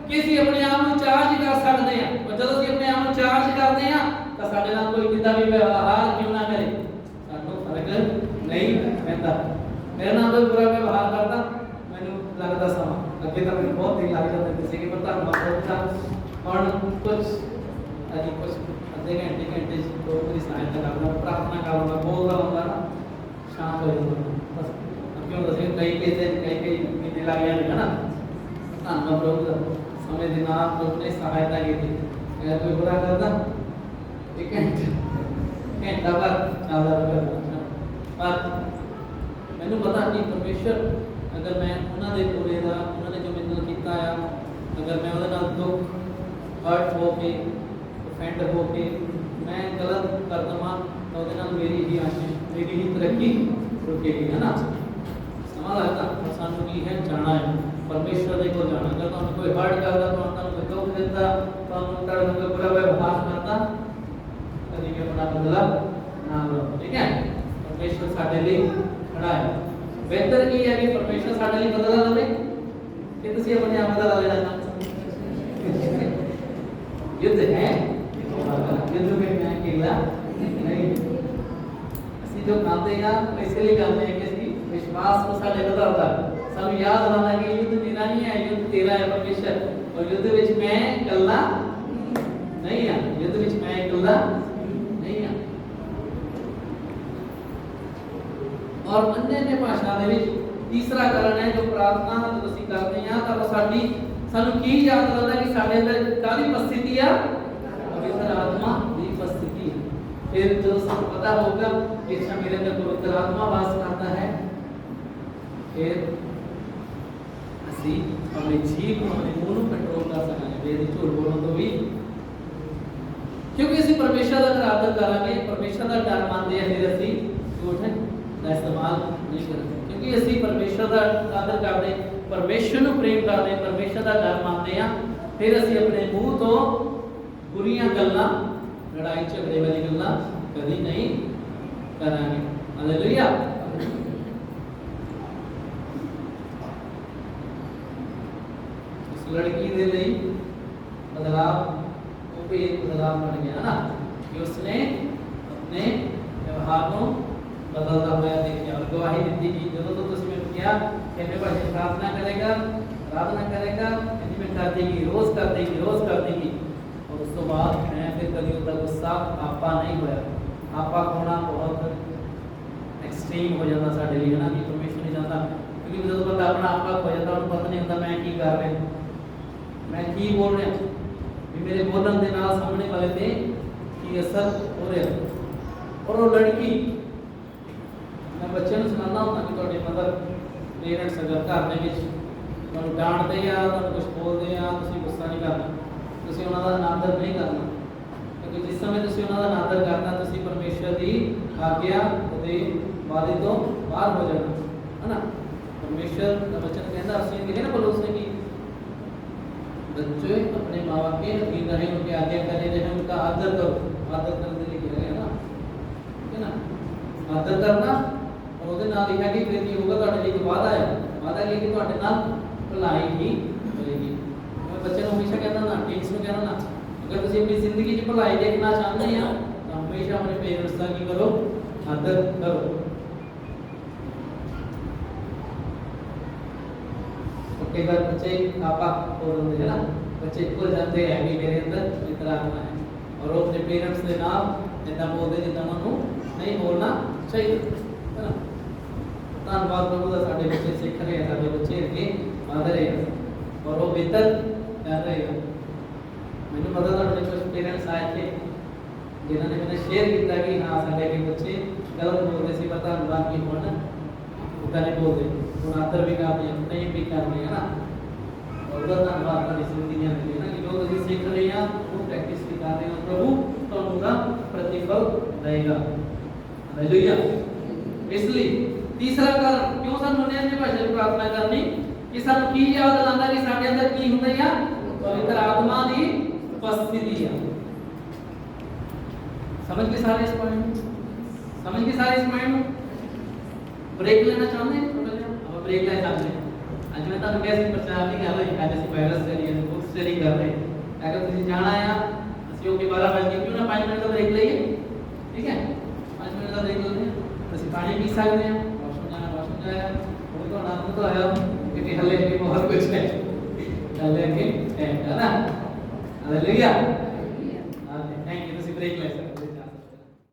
A: कि ਅਸੀਂ ਆਪਣੇ ਆਪ ਨੂੰ ਚਾਰਜ ਕਰ ਸਕਦੇ ਹਾਂ। और ਜਦੋਂ ਅਸੀਂ ਆਪਣੇ ਆਪ ਨੂੰ ਚਾਰਜ ਕਰਦੇ ਹਾਂ ਤਾਂ ਸਾਡੇ ਨਾਲ ਕੋਈ ਕਿੱਦਾਂ ਵੀ ਵਿਵਹਾਰ ਕਿਉਂ ਨਾ ਕਰੇ ਸਾਨੂੰ ਫਰਕ ਨਹੀਂ ਪੈਂਦਾ। ਮੇਰੇ ਨਾਲ ਕੋਈ ਬੁਰਾ ਵਿਵਹਾਰ ਕਰਦਾ ਮੈਨੂੰ ਲੱਗਦਾ ਸਮਾਂ ਅੱਗੇ ਤਾਂ ਮੈਨੂੰ ਬਹੁਤ ਦਿਨ ਲੱਗ ਜਾਂਦੇ ਸੀ ਕਿ ਪਰ ਧੰਨਵਾਦ ਦਾ ਹੁਣ ਕੁਝ ਅਜੀ ਕੁਝ ਅੱਧੇ ਘੰਟੇ ਤੋਂ ਮੇਰੀ ਸਹਾਇਤਾ ਕਰਨਾ, ਪ੍ਰਾਰਥਨਾ ਕਰਨਾ, ਬੋਲਦਾ ਹੁੰਦਾ ਨਾ ਸ਼ਾਂਤ ਹੋ ਜਾਂਦਾ। ਬਸ ਕਿਉਂ ਦੱਸੇ ਕਈ ਮਹੀਨੇ ਲੱਗ ਜਾਂਦੇ ਹੈ ਨਾ। ਧੰਨਵਾਦ ਪ੍ਰਭੂ ਦਾ ਸਮੇਂ ਦੇ ਨਾਲ ਪ੍ਰਭੂ ਨੇ ਸਹਾਇਤਾ ਕੀਤੀ। ਅਗਰ ਕੋਈ ਬੁਰਾ ਕਰਦਾ ਇੱਕ ਘੰਟਾ ਬਾਅਦ ਚੱਲਦਾ ਰਹੇਗਾ। ਪਰ ਮੈਨੂੰ ਪਤਾ ਕਿ ਪਰਮੇਸ਼ਰ अगर मैं उन्होंने बुरे का उन्होंने जो मेरे नाल कीता आ, अगर मैं उहदे नाल दुख हर्ट हो के ऑफेंड हो के मैं गलत कर दवां तो उहदे नाल मेरी ही आशीष, मेरी ही तरक्की रुकेगी, है ना। समा लगता और सानू की है जाना है परमेश्वर दे कोल जाना। अगर तुहानू कोई हर्ट करदा, तुहानू कोई दुख दिंदा, तुहानू तुहाडे कोई बुरा व्यवहार करदा, कदी भी अपना बदला ना लो, ठीक है। परमेश्वर साडे लई खड़ा है। बेहतर की है कि परमेश्वर साडे लिए बदला लवे कि तुसी अपने आप बदला लेना। युद्ध है, युद्ध में मैं अकेला नहीं। ਅਸੀਂ ਜੋ ਕਰਦੇ ਆ ਇਸੇ ਲਈ ਕਰਦੇ ਆ ਕਿ ਅਸੀਂ विश्वास को साडे ਵਧਾਉਂਦਾ ਸਾਨੂੰ याद दिलाना कि युद्ध मेरा नहीं है, युद्ध तेरा है परमेश्वर, और युद्ध विच मैं इकल्ला नहीं हां, युद्ध विच मैं इकल्ला नहीं हां। और अन्य भाषा दे विच तीसरा कारण है जो प्रार्थना जब ਅਸੀਂ ਕਰਦੇ ਹਾਂ ਤਾਂ ਸਾਡੀ ਸਾਨੂੰ ਕੀ ਯਾਦ ਦਿਲਾਉਂਦਾ कि ਸਾਡੇ ਅੰਦਰ ਕਾਹਦੀ ਉਪਸਥਿਤੀ ਆ, पवित्र आत्मा की उपस्थिति। फिर जो सब पता होगा कि अच्छा मेरे अंदर पवित्र आत्मा वास करता है, फिर ਅਸੀਂ अपने जीव को अपने मुंह ਨੂੰ कंट्रोल कर सकांगे बेदी झूठ बोलਣ ਤੋਂ भी, क्योंकि ਅਸੀਂ परमेश्वर ਦਾ आदर करांगे, परमेश्वर ਦਾ डर ਮੰਨਦੇ ਹਾਂ, ਫਿਰ ਅਸੀਂ ਝੂਠ ਦਾ इस्तेमाल नहीं करेंगे, क्योंकि ਅਸੀਂ परमेश्वर ਦਾ आदर ਕਰਦੇ, परमेश्वर ਨੂੰ प्रेम ਕਰਦੇ, परमेश्वर ਦਾ डर ਮੰਨਦੇ ਹਾਂ, ਫਿਰ ਅਸੀਂ ਆਪਣੇ ਮੂੰਹ ਤੋਂ बुरियां गल्लां, लड़ाई झगड़े वाली गल्लां कभी नहीं करांगे। हालेलुया। इस लड़की दे लई बदलाव, वो भी एक बदलाव बन गया ना कि उसने अपने व्यवहार को बदलता हुआ देखा और गवाही दी कि जो तो तुझ में किया कि मैं भाई प्रार्थना करेगा कर देगी, रोज कर देगी, रोज कर देगी। और उस तो बाद मैं फिर कभी उधर गुस्सा आपा नहीं होया, आपा होना बहुत एक्सट्रीम हो जाता साडे लिए ना कि परमेश्वर नहीं जाता, क्योंकि जब बंदा अपना आपा हो जाता उन्हें पता नहीं होता मैं की कर रहा, मैं की बोल रहा, भी मेरे बोलन के नाल सामने वाले पे की असर हो रहा। और वो लड़की, मैं बच्चे को सुनाना होता कि ਤੁਹਾਡੇ मदर पेरेंट्स अगर घर ਦੇ ਵਿੱਚ ਤੁਹਾਨੂੰ ਡਾਂਟਦੇ ਆ, ਤੁਹਾਨੂੰ ਕੁਝ ਬੋਲਦੇ ਆ, ਤੁਸੀਂ ਗੁੱਸਾ ਨਹੀਂ ਕਰਨਾ, ਤੁਸੀਂ ਉਹਨਾਂ ਦਾ ਅਨਾਦਰ ਨਹੀਂ ਕਰਨਾ, ਕਿਉਂਕਿ ਜਿਸ ਸਮੇਂ ਤੁਸੀਂ ਉਹਨਾਂ ਦਾ ਅਨਾਦਰ ਕਰਨਾ ਤੁਸੀਂ ਪਰਮੇਸ਼ਰ ਦੀ ਆਗਿਆ ਉਹਦੇ ਵਾਅਦੇ ਤੋਂ ਬਾਹਰ ਹੋ ਜਾਣਾ, ਹੈ ਨਾ। ਪਰਮੇਸ਼ਰ ਦਾ ਵਚਨ ਕਹਿੰਦਾ, ਅਸੀਂ ਲਿਖੇ ਨਾ ਪੌਲੁਸ ਨੇ कि बच्चे अपने माँ बाप के अधीन रहे, उनकी आज्ञा करे रहे, उनका आदर करो, आदर करने लिखे रहे ना, ठीक है ना, आदर करना। और ਉਹਦੇ ਨਾਲ ਲਿਖਿਆ ਕਿ ਫਿਰ ਕੀ ਹੋਊਗਾ, ਤੁਹਾਡੇ ਲਈ ਇੱਕ ਵਾਅਦਾ ਹੈ, ਵਾਅਦਾ ਕਿ ਤੁਹਾਡੇ ਨਾਲ ਭਲਾਈ ਹੀ ਹੋਏਗੀ। ਮੈਂ ਬੱਚੇ ਨੂੰ ਹਮੇਸ਼ਾ ਕਹਿੰਦਾ ਨਾ, ਟੀਚਰ ਨੂੰ ਕਹਿੰਦਾ ਨਾ, ਅਗਰ ਤੁਸੀਂ ਆਪਣੀ ਜ਼ਿੰਦਗੀ 'ਚ ਭਲਾਈ ਦੇਖਣਾ ਚਾਹੁੰਦੇ ਆ ਤਾਂ ਹਮੇਸ਼ਾ ਆਪਣੇ ਪੇਰੈਂਟਸ ਦਾ ਕੀ ਕਰੋ, ਆਦਰ ਕਰੋ। कई बार बच्चे आपा बोल रहे हैं ना, बच्चे भूल जाते हैं कि मेरे अंदर पवित्र आत्मा है, और वो अपने पेरेंट्स के नाम जितना बोलते जितना उन्होंने नहीं बोलना चाहिए, है ना। धन्यवाद प्रभु का, साडे बच्चे सीख रहे हैं, साडे बच्चे अगे वध रहे हैं और वो बेहतर कर रहे हैं। मैंने पता था कुछ पेरेंट्स आए थे जिन्होंने मैंने शेयर किया कि हाँ साडे के बच्चे गलत बोलते थे, पर धन्यवाद की होना उदा नहीं बोलते, आदर भी करते हैं, प्रेम भी करते हैं ना, और धन्यवाद का जिंदगी में ना कि जो तुम सीख रहे हैं वो प्रैक्टिस भी कर रहे हैं, प्रभु तो उनका प्रतिफल देगा। हालेलुया। इसलिए तीसरा कारण क्यों सानू अन्य भाषा में प्रार्थना करनी कि सानू की याद दिलांदा कि साडे अंदर की हुंदा है, पवित्र आत्मा दी उपस्थिति है। समझ के सारे इस पॉइंट, समझ के सारे इस पॉइंट ब्रेक लेना चाहते हैं, अब ब्रेक लेना चाहते हैं। आज मैं ਤੁਹਾਨੂੰ ਕਿਹਾ ਸੀ ਪ੍ਰਚਾਰ ਨਹੀਂ ਕਰ ਰਹੇ, ਅੱਜ ਅਸੀਂ Bible study and book study ਕਰ ਰਹੇ ਹਾਂ। अगर ਤੁਸੀਂ ਜਾਣਾ ਆ ਅਸੀਂ ਉਹ 12 ਵਜੇ ਕਿਉਂ ਨਾ 5 ਮਿੰਟ ਦਾ ਬ੍ਰੇਕ ਲਈਏ, ਠੀਕ ਹੈ 5 ਮਿੰਟ ਦਾ ਬ੍ਰੇਕ ਲੈਂਦੇ ਹਾਂ, ਅਸੀਂ ਪਾਣੀ ਪੀ ਸਕਦੇ ਹਾਂ, ਵਾਸ਼ਰੂਮ ਜਾਇਆ ਉਹ ਤੋਂ ਆਨੰਦ ਤੋਂ ਆਇਆ ਕਿ ਹਲੇ ਵੀ ਬਹੁਤ ਕੁਝ ਹੈ, ਹਲੇ ਕਿ ਹੈ ਨਾ। ਹਾਲੇਲੂਇਆ। Thank you. ਤੁਸੀਂ ਬ੍ਰੇਕ ਲੈ